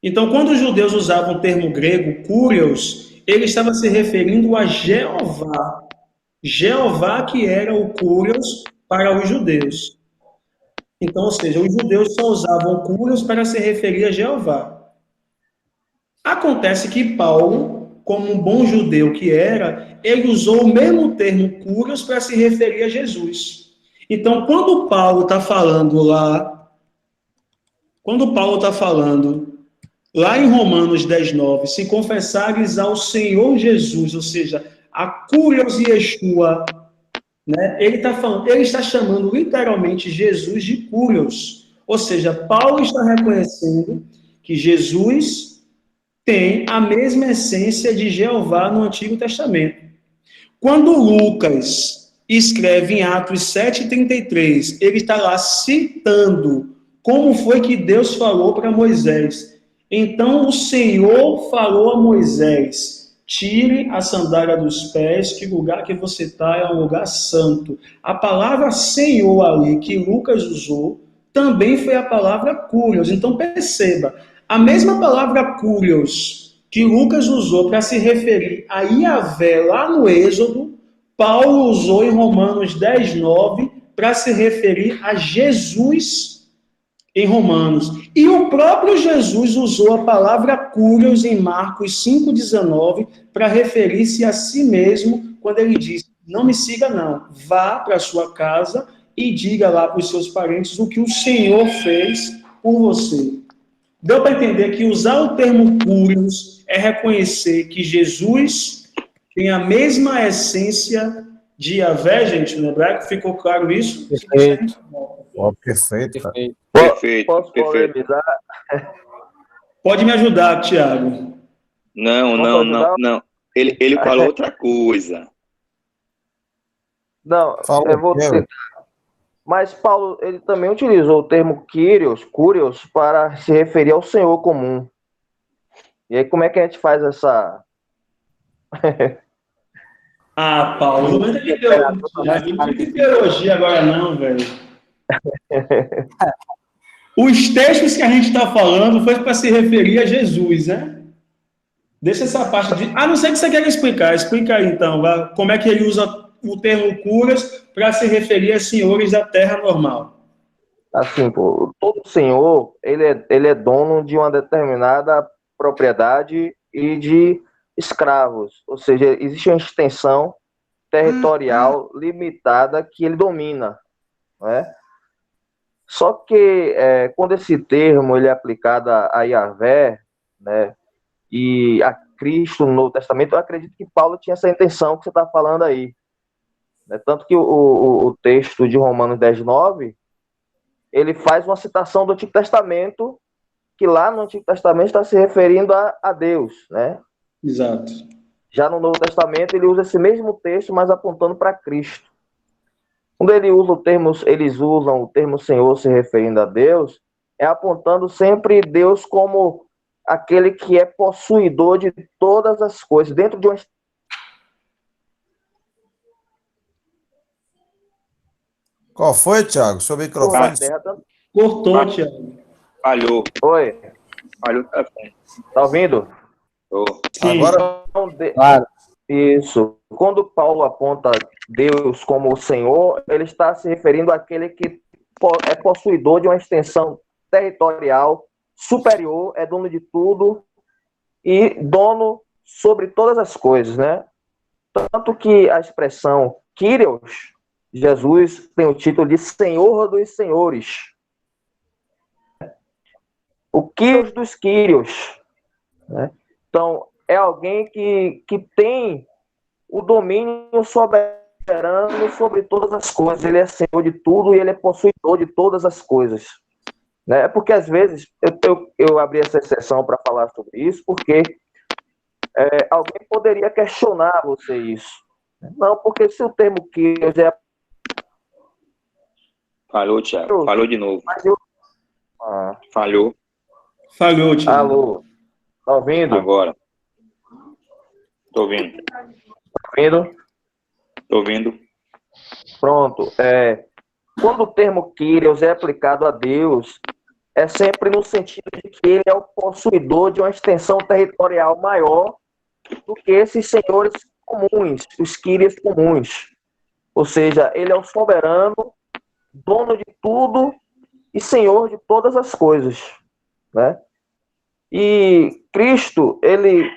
Então, quando os judeus usavam o termo grego Kurios, ele estava se referindo a Jeová. Jeová que era o Kurios para os judeus. Então, ou seja, os judeus só usavam Kurios para se referir a Jeová. Acontece que Paulo, como um bom judeu que era, ele usou o mesmo termo Kurios para se referir a Jesus. Então, quando Paulo está falando lá em Romanos 10:9, se confessares ao Senhor Jesus, ou seja, a Kurios Yeshua, né? Ele está chamando literalmente Jesus de Kurios. Ou seja, Paulo está reconhecendo que Jesus tem a mesma essência de Jeová no Antigo Testamento. Quando Lucas escreve em Atos 7:33, ele está lá citando como foi que Deus falou para Moisés. Então o Senhor falou a Moisés: tire a sandália dos pés, que o lugar que você está é um lugar santo. A palavra Senhor ali que Lucas usou também foi a palavra Kurios. Então perceba, a mesma palavra Kurios que Lucas usou para se referir a Iavé lá no Êxodo, Paulo usou em Romanos 10:9 para se referir a Jesus em Romanos. E o próprio Jesus usou a palavra Kurios em Marcos 5:19 para referir-se a si mesmo, quando ele disse: não me siga não, vá para a sua casa e diga lá para os seus parentes o que o Senhor fez por você. Deu para entender que usar o termo Kurios é reconhecer que Jesus tem a mesma essência de Yahvé, gente, no hebraico? Ficou claro isso? Perfeito. Oh, perfeito, cara. Perfeito. Posso Perfeito. polemizar? Pode me ajudar, Tiago. Não. Ele falou outra coisa. Não, Fala, eu vou tentar. Mas Paulo, ele também utilizou o termo Kurios, para se referir ao Senhor comum. E aí, como é que a gente faz essa... Paulo, não tem teologia agora não, velho. Os textos que a gente está falando foi para se referir a Jesus, né? Deixa essa parte de... não sei o que você quer explicar. Explica aí, então, como é que ele usa o termo Kurios para se referir a senhores da terra normal. Assim, pô, todo senhor, ele é dono de uma determinada propriedade e de escravos. Ou seja, existe uma extensão territorial limitada que ele domina, né? Só que quando esse termo ele é aplicado a Yahvé, né, e a Cristo no Novo Testamento, eu acredito que Paulo tinha essa intenção que você está falando aí. Né? Tanto que o texto de Romanos 10:9, ele faz uma citação do Antigo Testamento, que lá no Antigo Testamento está se referindo a Deus, né? Exato. Já no Novo Testamento ele usa esse mesmo texto, mas apontando para Cristo. Quando eles usam o termo Senhor se referindo a Deus, é apontando sempre Deus como aquele que é possuidor de todas as coisas, dentro de uma... Qual foi, Thiago? Seu microfone. Cortou, Thiago. Falhou. Oi. Falhou o telefone. Tá ouvindo? Sim. Agora, Claro. Isso. Quando Paulo aponta Deus como o Senhor, ele está se referindo àquele que é possuidor de uma extensão territorial superior, é dono de tudo e dono sobre todas as coisas, né? Tanto que a expressão Kyrios, Jesus tem o título de Senhor dos Senhores. o Kyrios dos Kyrios, né? Então, é alguém que tem o domínio soberano sobre todas as coisas. Ele é senhor de tudo e ele é possuidor de todas as coisas, né? Porque, às vezes, eu abri essa exceção para falar sobre isso, porque alguém poderia questionar você isso. Não, porque se o termo Kyrios é... Falou, Thiago. Falou de novo. Falhou. Falhou, Thiago. Alô? Tá ouvindo? Agora. Tô ouvindo. Tá ouvindo? Tô ouvindo. Pronto. Quando o termo Kyrios é aplicado a Deus, é sempre no sentido de que ele é o possuidor de uma extensão territorial maior do que esses senhores comuns, os Kyrios comuns. Ou seja, ele é o soberano, dono de tudo e senhor de todas as coisas, né? E Cristo, ele,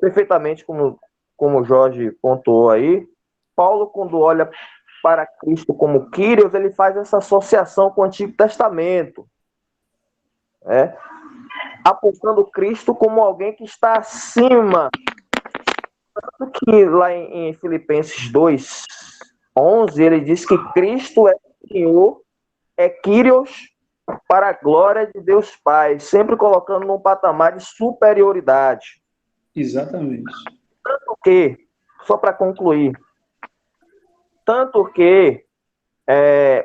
perfeitamente como o Jorge pontuou aí, Paulo, quando olha para Cristo como Kyrios, ele faz essa associação com o Antigo Testamento, né? Apontando Cristo como alguém que está acima. Tanto que lá em Filipenses 2:11, ele diz que Cristo é Senhor, é Kyrios para a glória de Deus Pai, sempre colocando num patamar de superioridade. Exatamente. Tanto que, só para concluir, tanto que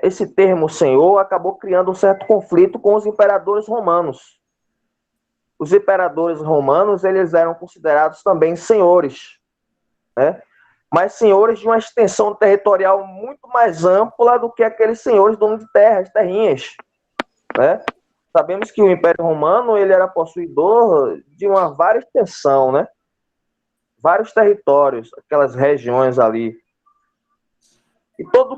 esse termo Senhor acabou criando um certo conflito com os imperadores romanos. Os imperadores romanos, eles eram considerados também senhores, né? Mas senhores de uma extensão territorial muito mais ampla do que aqueles senhores donos de terras, terrinhas, né? Sabemos que o Império Romano, ele era possuidor de uma vasta extensão, né? Vários territórios, aquelas regiões ali. E toda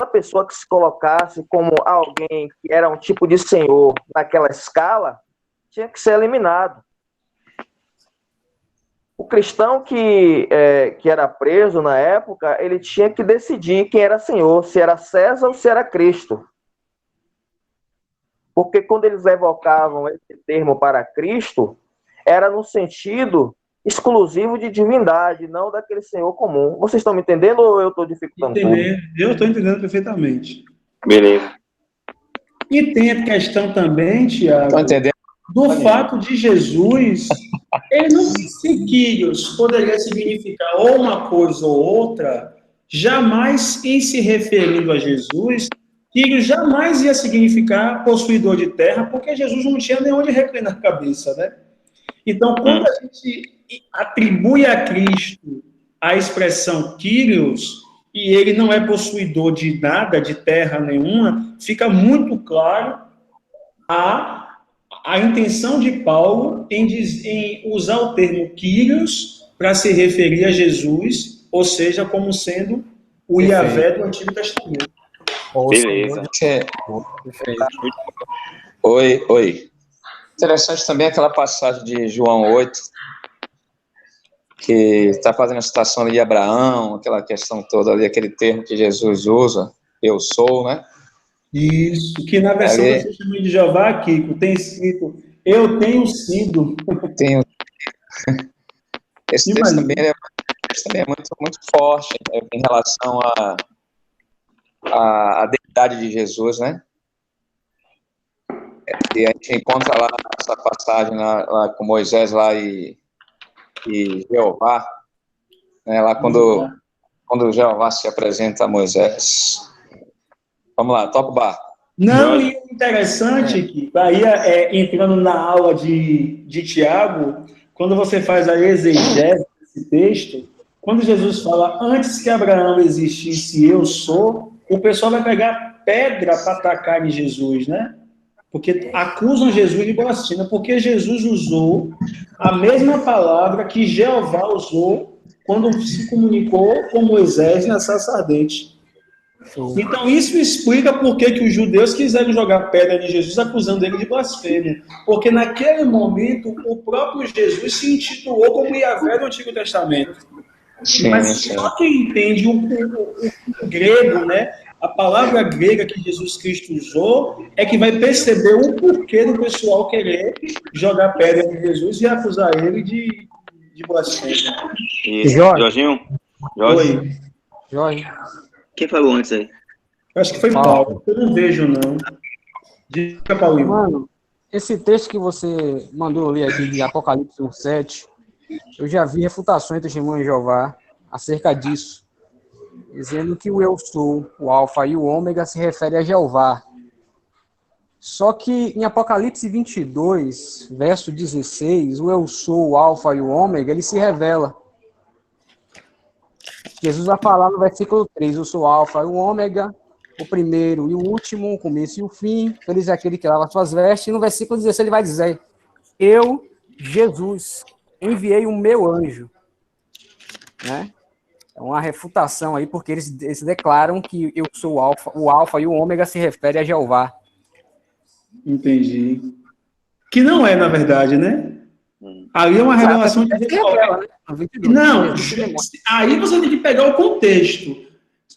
pessoa que se colocasse como alguém que era um tipo de senhor naquela escala, tinha que ser eliminado. O cristão que era preso na época, ele tinha que decidir quem era senhor, se era César ou se era Cristo. Porque quando eles evocavam esse termo para Cristo, era no sentido exclusivo de divindade, não daquele senhor comum. Vocês estão me entendendo ou eu estou dificultando tudo? Eu estou entendendo perfeitamente. Beleza. E tem a questão também, Tiago, do fato de Jesus, ele não disse Kyrios poderia significar ou uma coisa ou outra, jamais em se referindo a Jesus, Kyrios jamais ia significar possuidor de terra, porque Jesus não tinha nem onde reclinar a cabeça, né? Então, quando a gente atribui a Cristo a expressão Kyrios, e ele não é possuidor de nada, de terra nenhuma, fica muito claro a intenção de Paulo em usar o termo Kyrios para se referir a Jesus, ou seja, como sendo o Yahvé do Antigo Testamento. Beleza. Oi. Interessante também aquela passagem de João 8, que está fazendo a citação ali de Abraão, aquela questão toda ali, aquele termo que Jesus usa, eu sou, né? Isso, que na versão do Testemunho de Jeová, Kiko, tem escrito, eu tenho sido. Esse texto também é muito forte em relação à deidade de Jesus, né? E a gente encontra lá essa passagem lá com Moisés lá e Jeová, né? Lá quando Jeová se apresenta a Moisés. Vamos lá, toca o barco. Não, e o interessante que aí entrando na aula de Tiago, quando você faz a exegese desse texto, quando Jesus fala, antes que Abraão existisse, eu sou, o pessoal vai pegar pedra para atacar em Jesus, né? Porque acusam Jesus de blasfêmia, porque Jesus usou a mesma palavra que Jeová usou quando se comunicou com Moisés na sarça ardente. Então, isso explica por que os judeus quiseram jogar pedra em Jesus, acusando ele de blasfêmia. Porque naquele momento, o próprio Jesus se intitulou como Yahvé do Antigo Testamento. Mas só quem entende o grego, né, A palavra grega que Jesus Cristo usou é que vai perceber o porquê do pessoal querer jogar pedra em Jesus e acusar ele de blasfêmia. Isso. Jorge. Jorginho? Jorge? Oi. Jorge. Quem falou antes aí? Eu acho que foi Paulo. Eu não vejo, não. Diga, Paulinho. Mano, esse texto que você mandou ler aqui de Apocalipse 1:7, eu já vi refutações dos irmãos de Jeová acerca disso, dizendo que o eu sou, o alfa e o ômega se refere a Jeová. Só que em Apocalipse 22, verso 16, o eu sou, o alfa e o ômega, ele se revela. Jesus vai falar no versículo 3, eu sou o alfa e o ômega, o primeiro e o último, o começo e o fim, feliz é aquele que lava as suas vestes. E no versículo 16 ele vai dizer, eu, Jesus, enviei o meu anjo. Né? É uma refutação aí, porque eles declaram que eu sou o alfa e o ômega se refere a Jeová. Entendi. Que não é, na verdade, né? Ali é uma revelação de Revela, né? Não, aí você tem que pegar o contexto.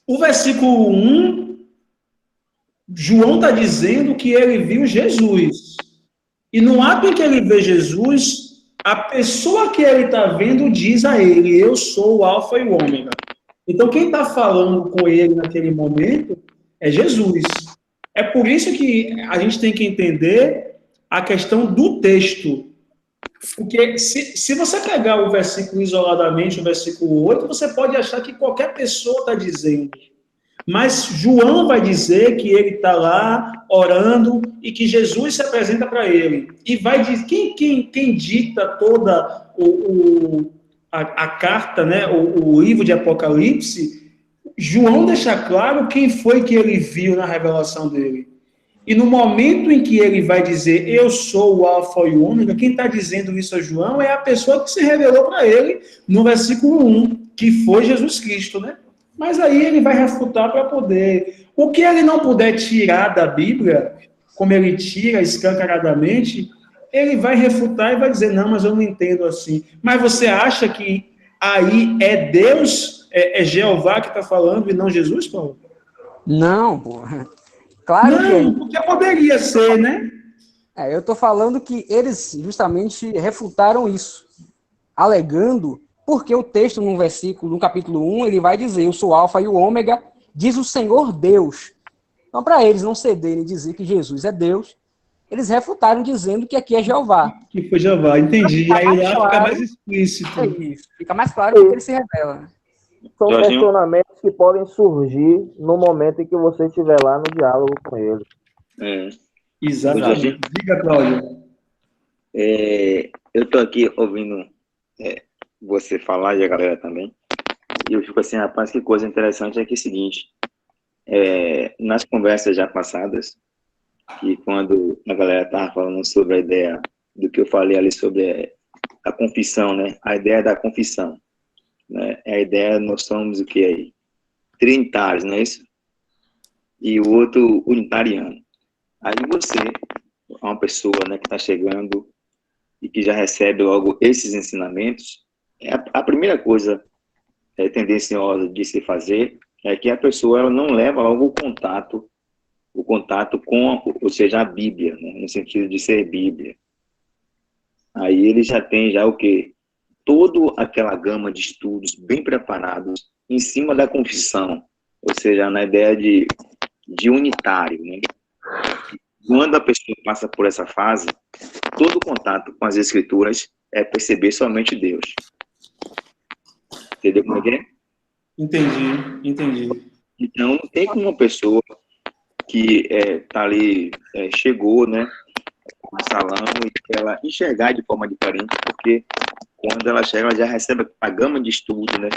O versículo 1, João está dizendo que ele viu Jesus. E no ato em que ele vê Jesus, a pessoa que ele está vendo diz a ele, eu sou o alfa e o ômega. Então, quem está falando com ele naquele momento é Jesus. É por isso que a gente tem que entender a questão do texto. Porque se você pegar o versículo isoladamente, o versículo 8, você pode achar que qualquer pessoa está dizendo. Mas João vai dizer que ele está lá orando e que Jesus se apresenta para ele. E vai dizer, quem dita toda a carta, né, o livro de Apocalipse, João deixa claro quem foi que ele viu na revelação dele. E no momento em que ele vai dizer, eu sou o alfa e o ômega, quem está dizendo isso a João é a pessoa que se revelou para ele no versículo 1, que foi Jesus Cristo, né? Mas aí ele vai refutar para poder. O que ele não puder tirar da Bíblia, como ele tira escancaradamente, ele vai refutar e vai dizer, não, mas eu não entendo assim. Mas você acha que aí é Deus, é Jeová que está falando e não Jesus, Paulo? Não, porra. Claro não, que porque poderia ser, né? Eu estou falando que eles justamente refutaram isso, alegando, porque o texto no versículo, no capítulo 1, ele vai dizer, eu sou o alfa e o ômega, diz o Senhor Deus. Então, para eles não cederem e dizer que Jesus é Deus, eles refutaram dizendo que aqui é Jeová. Que foi Jeová, entendi. Aí lá claro, fica mais explícito. É isso, fica mais claro porque ele se revela. São Jorginho? questionamentos que podem surgir no momento em que você estiver lá no diálogo com ele. Exatamente. Diga, Cláudio. Eu estou aqui ouvindo você falar e a galera também, e eu fico assim, rapaz, que coisa interessante é que é o seguinte, nas conversas já passadas, que quando a galera estava falando sobre a ideia do que eu falei ali sobre a confissão, né? A ideia da confissão, né? A ideia, nós somos o que aí? Trinitários, não é isso? E o outro unitariano. Aí você, uma pessoa, né, que está chegando e que já recebe logo esses ensinamentos, a primeira coisa tendenciosa de se fazer é que a pessoa ela não leva logo o contato com, ou seja, a Bíblia, né, no sentido de ser Bíblia. Aí ele já tem o quê? Toda aquela gama de estudos bem preparados em cima da confissão, ou seja, na ideia de unitário, né? Quando a pessoa passa por essa fase, todo contato com as Escrituras é perceber somente Deus. Entendeu como é que é? Entendi. Então, não tem como uma pessoa que tá ali, chegou, né, no salão, e ela enxergar de forma diferente, porque quando ela chega, ela já recebe a gama de estudo, né,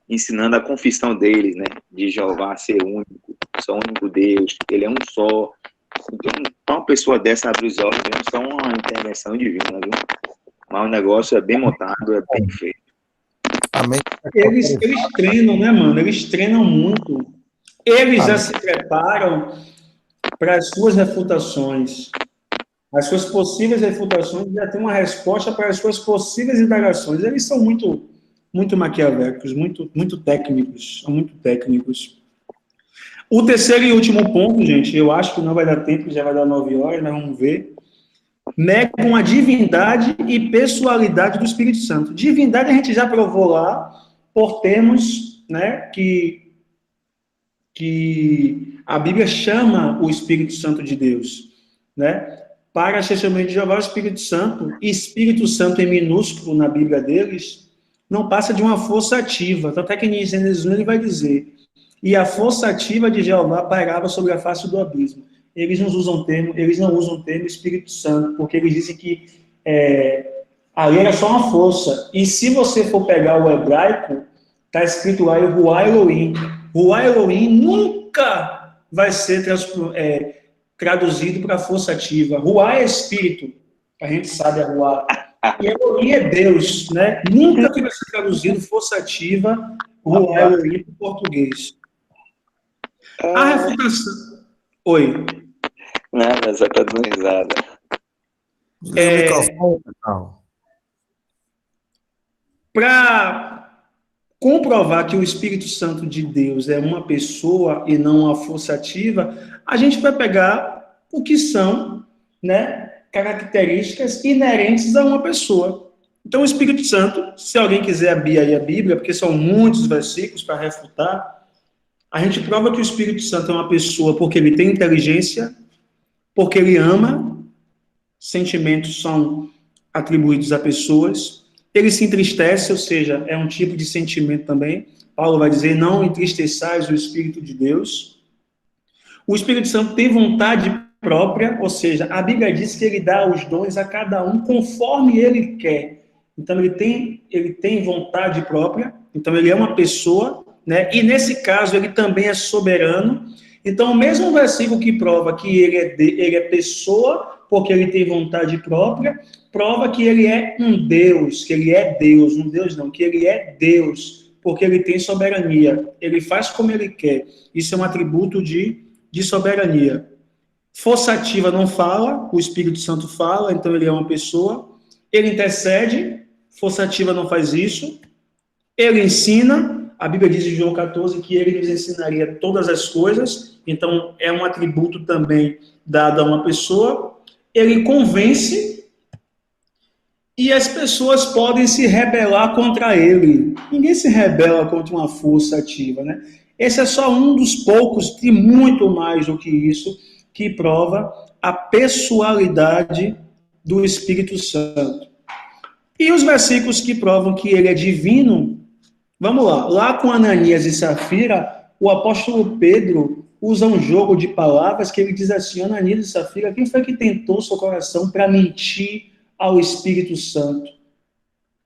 ensinando a confissão deles, né, de Jeová ser único, só único Deus, ele é um só. Então, para uma pessoa dessa abrir os olhos, é só uma intervenção divina, viu? Mas o negócio é bem montado, é bem feito. Amém. Eles treinam, né, mano? Eles treinam muito. Eles já se preparam para as suas refutações. As suas possíveis refutações já tem uma resposta para as suas possíveis indagações. Eles são muito maquiavélicos, muito técnicos. São muito técnicos. O terceiro e último ponto, gente, eu acho que não vai dar tempo, já vai dar 9 horas, mas vamos ver. Negam a divindade e pessoalidade do Espírito Santo. Divindade a gente já provou lá, por termos, né, que a Bíblia chama o Espírito Santo de Deus, né? Para as testemunhas de Jeová, o Espírito Santo em minúsculo na Bíblia deles, não passa de uma força ativa. Tanto é que em Gênesis 1 ele vai dizer: e a força ativa de Jeová pairava sobre a face do abismo. Eles não usam o termo Espírito Santo, porque eles dizem que ali era só uma força. E se você for pegar o hebraico, está escrito lá o Ruach Elohim. Ruach Elohim nunca vai ser traduzido para força ativa. Ruach é espírito, a gente sabe a Ruach. E Elohim é Deus, né? Nunca vai ser traduzido força ativa, Ruach Elohim para o português. A refutação... Oi. Nada, só tá dando risada. Para comprovar que o Espírito Santo de Deus é uma pessoa e não uma força ativa, a gente vai pegar o que são, né, características inerentes a uma pessoa. Então, o Espírito Santo, se alguém quiser abrir aí a Bíblia, porque são muitos versículos para refutar, a gente prova que o Espírito Santo é uma pessoa porque ele tem inteligência, porque ele ama, sentimentos são atribuídos a pessoas, ele se entristece, ou seja, é um tipo de sentimento também. Paulo vai dizer: não entristeçais o Espírito de Deus. O Espírito Santo tem vontade própria, ou seja, a Bíblia diz que ele dá os dons a cada um conforme ele quer. Então, ele tem vontade própria, então ele é uma pessoa, né? E nesse caso, ele também é soberano. Então, o mesmo versículo que prova que ele é pessoa, porque ele tem vontade própria, prova que ele é um Deus, que ele é Deus, um Deus não, que ele é Deus, porque ele tem soberania, ele faz como ele quer. Isso é um atributo de soberania. Força ativa não fala, o Espírito Santo fala, então ele é uma pessoa. Ele intercede, força ativa não faz isso. Ele ensina, a Bíblia diz em João 14 que ele nos ensinaria todas as coisas, então é um atributo também dado a uma pessoa. Ele convence e as pessoas podem se rebelar contra ele. Ninguém se rebela contra uma força ativa, né? Esse é só um dos poucos, e muito mais do que isso, que prova a pessoalidade do Espírito Santo. E os versículos que provam que ele é divino, vamos lá. Lá com Ananias e Safira, o apóstolo Pedro usa um jogo de palavras que ele diz assim: Ananias e Safira, quem foi que tentou seu coração para mentir ao Espírito Santo?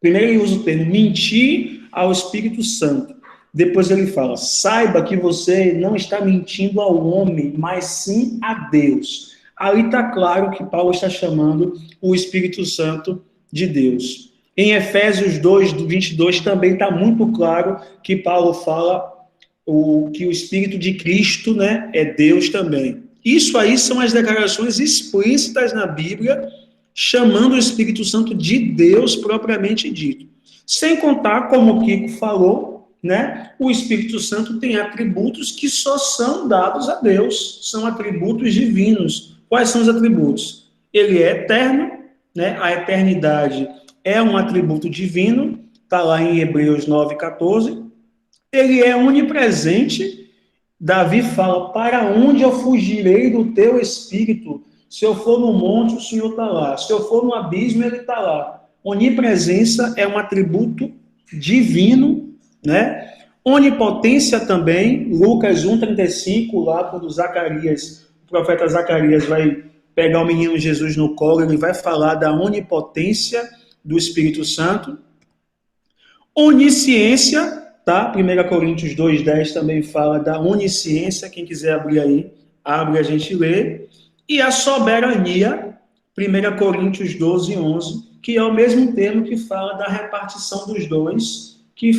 Primeiro ele usa o termo mentir ao Espírito Santo. Depois ele fala: saiba que você não está mentindo ao homem, mas sim a Deus. Aí está claro que Paulo está chamando o Espírito Santo de Deus. Em Efésios 2, 22, também está muito claro que Paulo fala que o Espírito de Cristo, né, é Deus também. Isso aí são as declarações explícitas na Bíblia, chamando o Espírito Santo de Deus propriamente dito. Sem contar, como o Kiko falou, né, o Espírito Santo tem atributos que só são dados a Deus, são atributos divinos. Quais são os atributos? Ele é eterno, né, a eternidade é um atributo divino, está lá em Hebreus 9,14. Ele é onipresente. Davi fala: para onde eu fugirei do teu espírito? Se eu for no monte, o Senhor está lá. Se eu for no abismo, ele está lá. Onipresença é um atributo divino, né? Onipotência também. Lucas 1,35, lá quando o profeta Zacarias vai pegar o menino Jesus no colo, ele vai falar da onipotência do Espírito Santo. Onisciência, tá? 1 Coríntios 2,10 também fala da onisciência. Quem quiser abrir aí, abre, a gente lê. E a soberania, 1 Coríntios 12,11, que é o mesmo termo que fala da repartição dos dons, que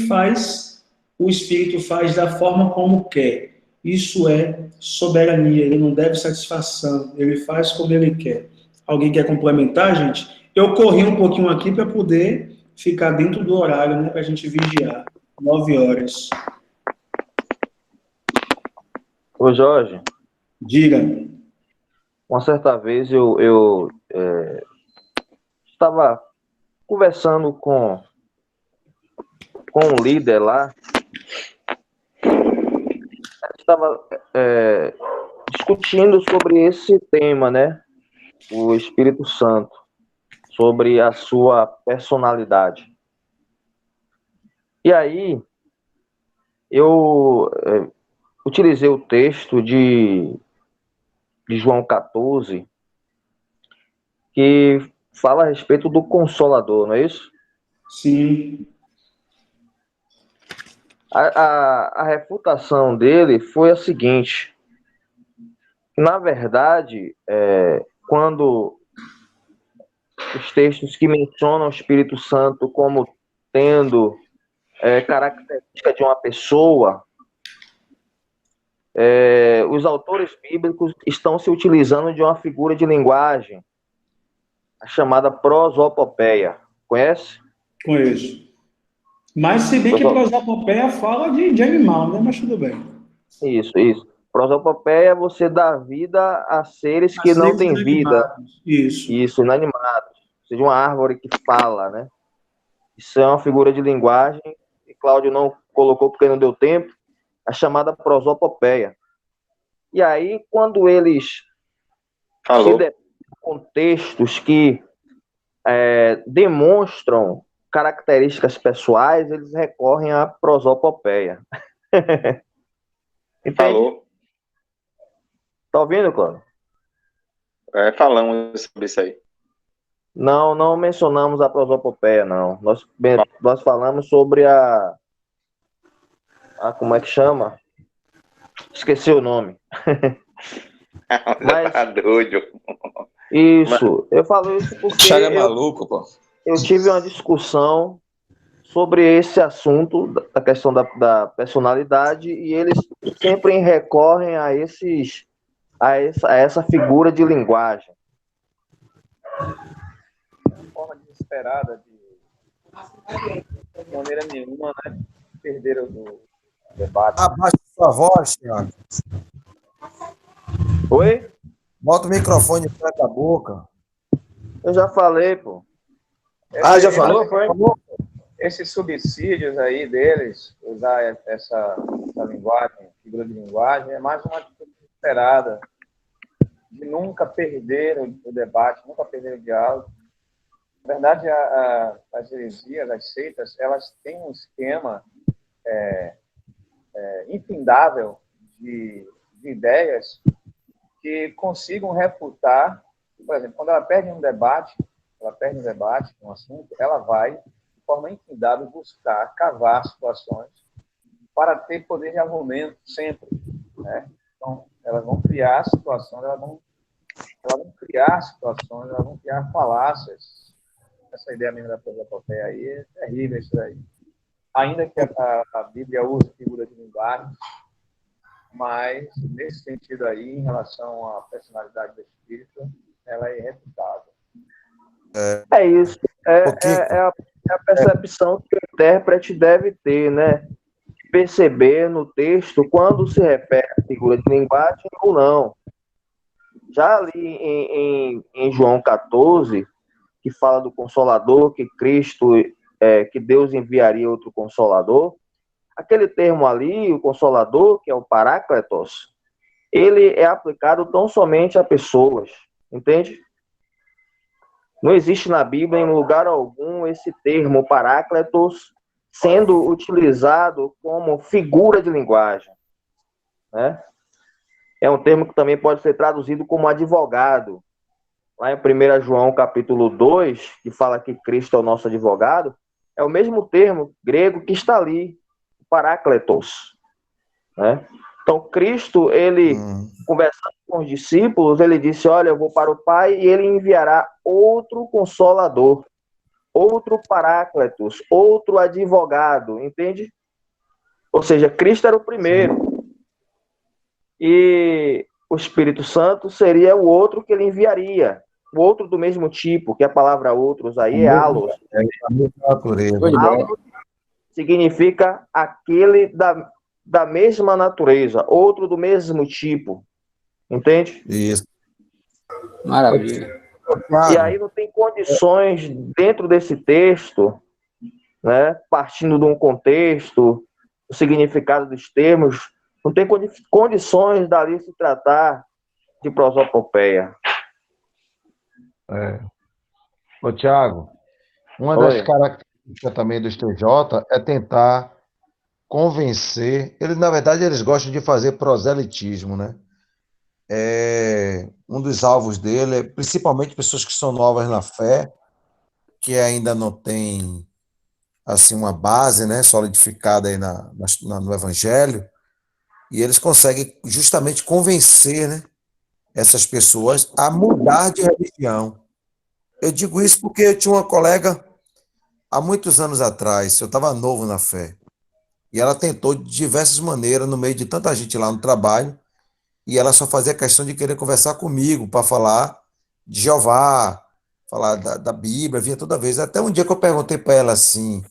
o Espírito faz da forma como quer. Isso é soberania, ele não deve satisfação, ele faz como ele quer. Alguém quer complementar, gente? Eu corri um pouquinho aqui para poder ficar dentro do horário, né, para a gente vigiar. 9 horas. Ô Jorge, Diga. uma certa vez eu estava conversando com um líder lá, estava discutindo sobre esse tema, né? O Espírito Santo, sobre a sua personalidade. E aí, eu utilizei o texto de João 14, que fala a respeito do Consolador, não é isso? Sim. A refutação dele foi a seguinte: na verdade, quando os textos que mencionam o Espírito Santo como tendo característica de uma pessoa, os autores bíblicos estão se utilizando de uma figura de linguagem chamada prosopopeia. Conhece? Conheço. Mas se bem que prosopopeia fala de animal, né? Mas tudo bem. Isso. Prosopopeia é você dá vida a seres que não têm vida. Isso, inanimados. Ou seja, uma árvore que fala, né? Isso é uma figura de linguagem que Cláudio não colocou porque não deu tempo, a chamada prosopopeia. E aí, quando eles se deparam com textos que demonstram características pessoais, eles recorrem à prosopopeia. Falou. Tá ouvindo, Cláudio? Falamos sobre isso aí. Não mencionamos a prosopopeia, não. Nós falamos sobre como é que chama? Esqueci o nome. Mas tá doido. Isso. Eu falo isso porque maluco, pô. Eu tive uma discussão sobre esse assunto, da questão da personalidade, e eles sempre recorrem a essa figura de linguagem. De forma desesperada, de maneira nenhuma, né? Perderam do debate. Abaixa sua voz, Thiago. Oi? Bota o microfone perto da boca. Eu já falei, pô. Já falou? Foi? Esses subsídios aí deles, usar essa linguagem, figura de linguagem, é mais uma atitude desesperada de nunca perder o debate, nunca perder o diálogo. Na verdade, as heresias, as seitas, elas têm um esquema infindável de ideias que consigam refutar. Por exemplo, quando ela perde um debate, um assunto, ela vai, de forma infindável, buscar, cavar situações para ter poder de argumento sempre, né? Então, elas vão criar situações, elas vão criar falácias. Essa ideia mesmo da prosopopeia aí é terrível, isso daí. Ainda que a Bíblia use figura de linguagem, mas, nesse sentido aí, em relação à personalidade do Espírito, ela é irrefutável. É isso. É a percepção que o intérprete deve ter, né? Perceber no texto quando se refere à figura de linguagem ou não. Já ali em João 14, que fala do Consolador, que que Deus enviaria outro Consolador, aquele termo ali, o Consolador, que é o Parácletos, ele é aplicado tão somente a pessoas, entende? Não existe na Bíblia, em lugar algum, esse termo Parácletos sendo utilizado como figura de linguagem, né? É um termo que também pode ser traduzido como advogado. Lá em 1 João capítulo 2, que fala que Cristo é o nosso advogado, é o mesmo termo grego que está ali, Parácletos, né? Então, Cristo, ele, conversando com os discípulos, ele disse, olha, eu vou para o Pai e ele enviará outro Consolador, outro Parácletos, outro advogado, entende? Ou seja, Cristo era o primeiro. E o Espírito Santo seria o outro que ele enviaria. O outro do mesmo tipo, que a palavra outros aí é halos. É a mesma natureza. Halos significa aquele da mesma natureza, outro do mesmo tipo, entende? Isso. Maravilha. E aí não tem condições dentro desse texto, né, partindo de um contexto, o significado dos termos, não tem condições dali se tratar de prosopopeia. Ô, Tiago, uma Oi. das características também do STJ é tentar convencer. Eles, na verdade, eles gostam de fazer proselitismo, né? Um dos alvos dele é principalmente pessoas que são novas na fé, que ainda não têm assim uma base, né, solidificada aí no Evangelho, e eles conseguem justamente convencer, né, essas pessoas a mudar de religião. Eu digo isso porque eu tinha uma colega há muitos anos atrás, eu estava novo na fé, e ela tentou de diversas maneiras, no meio de tanta gente lá no trabalho, e ela só fazia questão de querer conversar comigo para falar de Jeová, falar da Bíblia, vinha toda vez. Até um dia que eu perguntei para ela assim,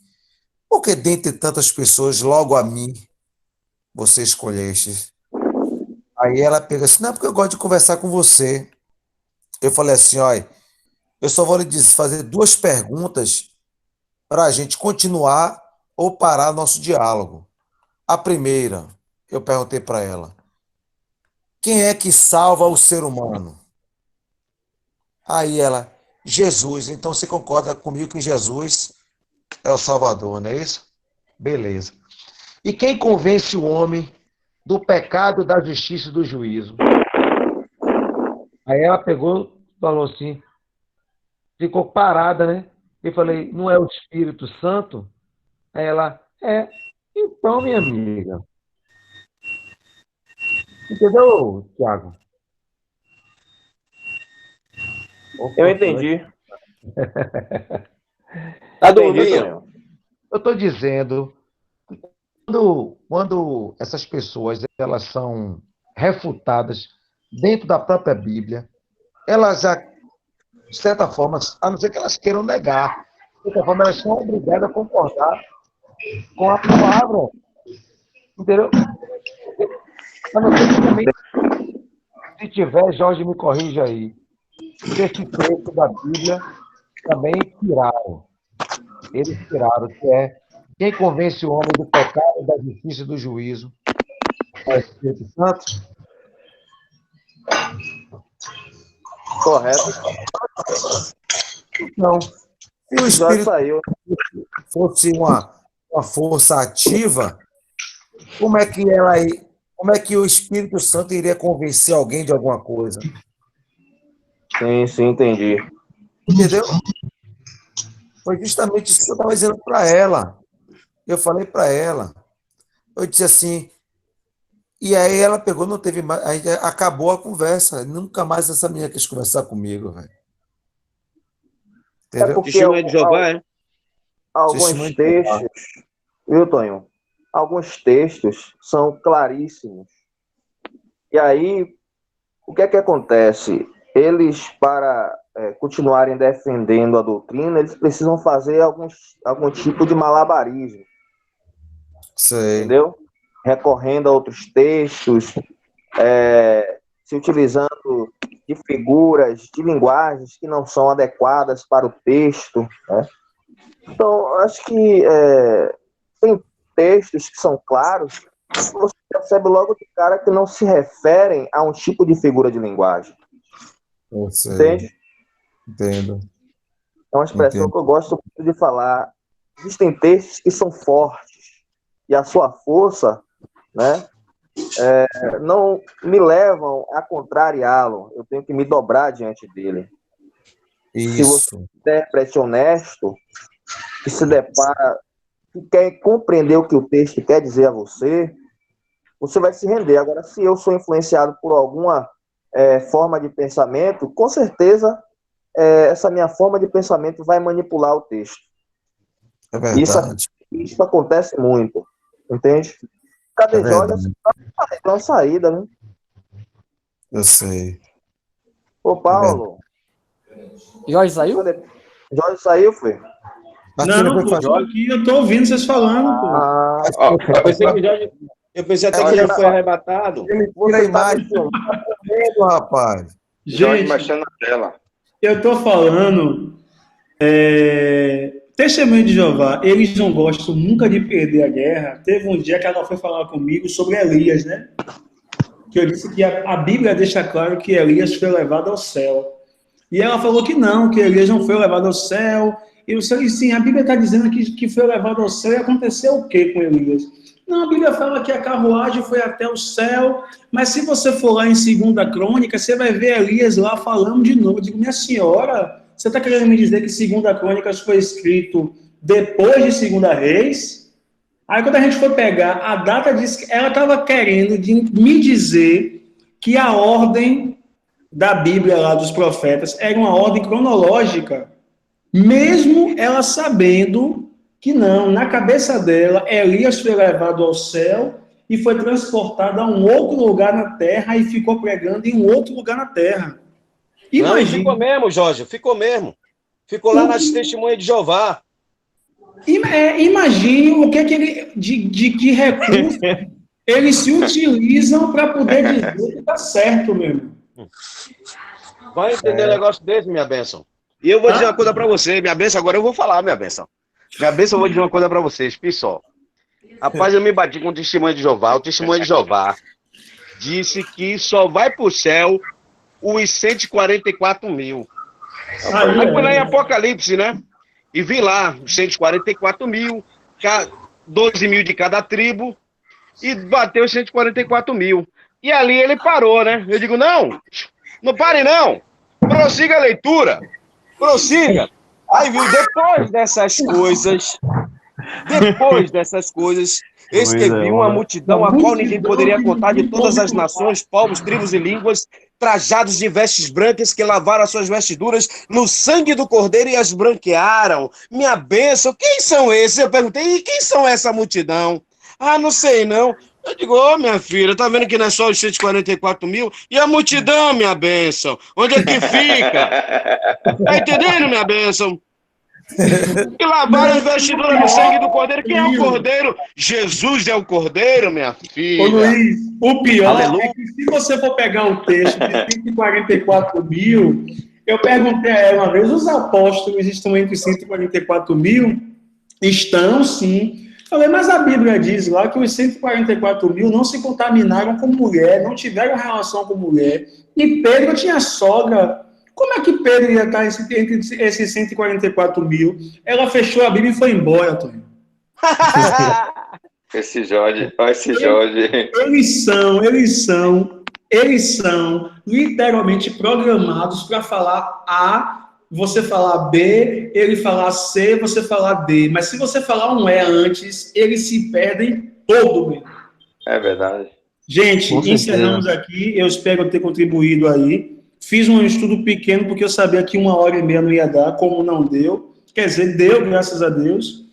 por que dentre tantas pessoas, logo a mim, você escolheste? Aí ela pega assim, não, porque eu gosto de conversar com você. Eu falei assim, olha, eu só vou lhe fazer duas perguntas para a gente continuar ou parar nosso diálogo. A primeira, eu perguntei para ela, quem é que salva o ser humano? Aí ela, Jesus. Então você concorda comigo que Jesus é o Salvador, não é isso? Beleza. E quem convence o homem do pecado, da justiça e do juízo? Aí ela pegou, falou assim, ficou parada, né? Eu falei, não é o Espírito Santo? Aí ela, então, minha amiga. Entendeu, Tiago? Eu entendi. Tá Entendi, dormindo? Tonho. Eu estou dizendo, quando essas pessoas elas são refutadas dentro da própria Bíblia, elas já, de certa forma, a não ser que elas queiram negar, de certa forma, elas são obrigadas a concordar com a palavra. Entendeu? A não ser que também, se tiver, Jorge me corrija aí. Esse trecho da Bíblia também tiraram. Eles tiraram, que é quem convence o homem do pecado, da justiça e do juízo? É o Espírito Santo? Correto. Não. Se o Já Espírito saiu. fosse uma força ativa, como é que o Espírito Santo iria convencer alguém de alguma coisa? Sim, entendi. Entendeu? Foi justamente isso que eu estava dizendo para ela. Eu falei para ela. Eu disse assim, e aí ela pegou, não teve mais, aí acabou a conversa. Nunca mais essa menina quis conversar comigo, velho. Entendeu? porque Testemunha de Jeová, é? alguns Testemunho de Jeová. textos, viu, Tonho? Alguns textos são claríssimos. E aí, o que é que acontece? Eles, para continuarem defendendo a doutrina, eles precisam fazer algum tipo de malabarismo, Sei. entendeu? Recorrendo a outros textos, se utilizando de figuras, de linguagens que não são adequadas para o texto, né? Então, acho que tem textos que são claros, você percebe logo de cara que não se referem a um tipo de figura de linguagem. Eu sei. Entende? Entendo. É uma expressão Entendo. que eu gosto muito de falar. Existem textos que são fortes, e a sua força, né, não me levam a contrariá-lo. Eu tenho que me dobrar diante dele. Se você é um intérprete honesto, que se depara, que quer compreender o que o texto quer dizer a você, você vai se render. Agora, se eu sou influenciado por alguma forma de pensamento, com certeza essa minha forma de pensamento vai manipular o texto. É verdade. Isso acontece muito, entende? Cadê Jorge? É uma saída, né? Eu sei. Ô, Paulo. Jorge saiu? Jorge saiu, foi? Não, pô, eu tô aqui, eu tô ouvindo vocês falando, pô. Eu pensei que o Jorge Eu pensei até que ele foi arrebatado. Tira a imagem. Tá comendo, rapaz. Jorge Gente, mexendo na tela. eu estou falando, Testemunho de Jeová, eles não gostam nunca de perder a guerra. Teve um dia que ela foi falar comigo sobre Elias, né? Que eu disse que a Bíblia deixa claro que Elias foi levado ao céu. E ela falou que não, que Elias não foi levado ao céu. E eu disse, sim, a Bíblia está dizendo que foi levado ao céu e aconteceu o quê com Elias? Não, a Bíblia fala que a carruagem foi até o céu, mas se você for lá em 2 Crônica, você vai ver Elias lá falando de novo. Eu digo, minha senhora, você está querendo me dizer que 2 Crônicas foi escrito depois de 2 Reis? Aí quando a gente foi pegar, a data diz que ela estava querendo me dizer que a ordem da Bíblia lá dos profetas era uma ordem cronológica, mesmo ela sabendo que não, na cabeça dela, Elias foi levado ao céu e foi transportado a um outro lugar na terra e ficou pregando em um outro lugar na terra. Não, Imagina. ficou mesmo, Jorge, ficou mesmo. Ficou lá nas Testemunhas de Jeová. Imagine o que ele, de que recurso eles se utilizam para poder dizer que está certo mesmo. Vai entender um negócio desse, minha bênção. E eu vou dizer uma coisa para você, minha bênção, agora eu vou falar, minha bênção. Minha bênção, eu vou dizer uma coisa para vocês, pessoal. Rapaz, eu me bati com o Testemunho de Jeová. O Testemunho de Jeová disse que só vai para o céu os 144 mil. Aí foi lá em Apocalipse, né? E vi lá os 144 mil, 12 mil de cada tribo, e bateu os 144 mil. E ali ele parou, né? Eu digo, não pare não, prossiga a leitura, prossiga. Aí viu, depois dessas coisas, eis que viu uma multidão a qual ninguém poderia contar, de todas as nações, povos, tribos e línguas, trajados de vestes brancas, que lavaram as suas vestiduras no sangue do Cordeiro e as branquearam. Minha bênção, quem são esses? Eu perguntei, e quem são essa multidão? Ah, não sei não. Eu digo, minha filha, tá vendo que não é só os 144 mil? E a multidão, minha bênção? Onde é que fica? Tá entendendo, minha bênção? E lavaram as vestiduras no sangue do Cordeiro. Quem é o Cordeiro? Jesus é o Cordeiro, minha filha. Ô Luiz, o pior Aleluia. é que se você for pegar o texto de 144 mil, eu perguntei a ela uma vez, os apóstolos estão entre 144 mil? Estão, sim. Falei, mas a Bíblia diz lá que os 144 mil não se contaminaram com mulher, não tiveram relação com mulher. E Pedro tinha sogra. Como é que Pedro ia estar entre esses 144 mil? Ela fechou a Bíblia e foi embora, Antônio. Esse Jorge, olha esse Jorge. Eles são literalmente programados para falar A, você falar B, ele falar C, você falar D. Mas se você falar um E antes, eles se perdem todo mesmo. É verdade. Gente, encerramos aqui. Eu espero ter contribuído aí. Fiz um estudo pequeno porque eu sabia que 1h30 não ia dar, como não deu. Quer dizer, deu, graças a Deus.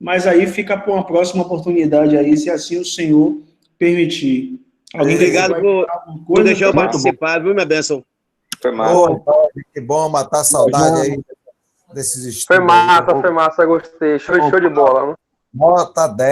Mas aí fica para uma próxima oportunidade aí, se assim o Senhor permitir. Obrigado por deixar eu participar, viu, minha bênção? Foi massa. Que bom matar a saudade aí desses estudos. Foi massa, gostei. Show de bola. Nota 10.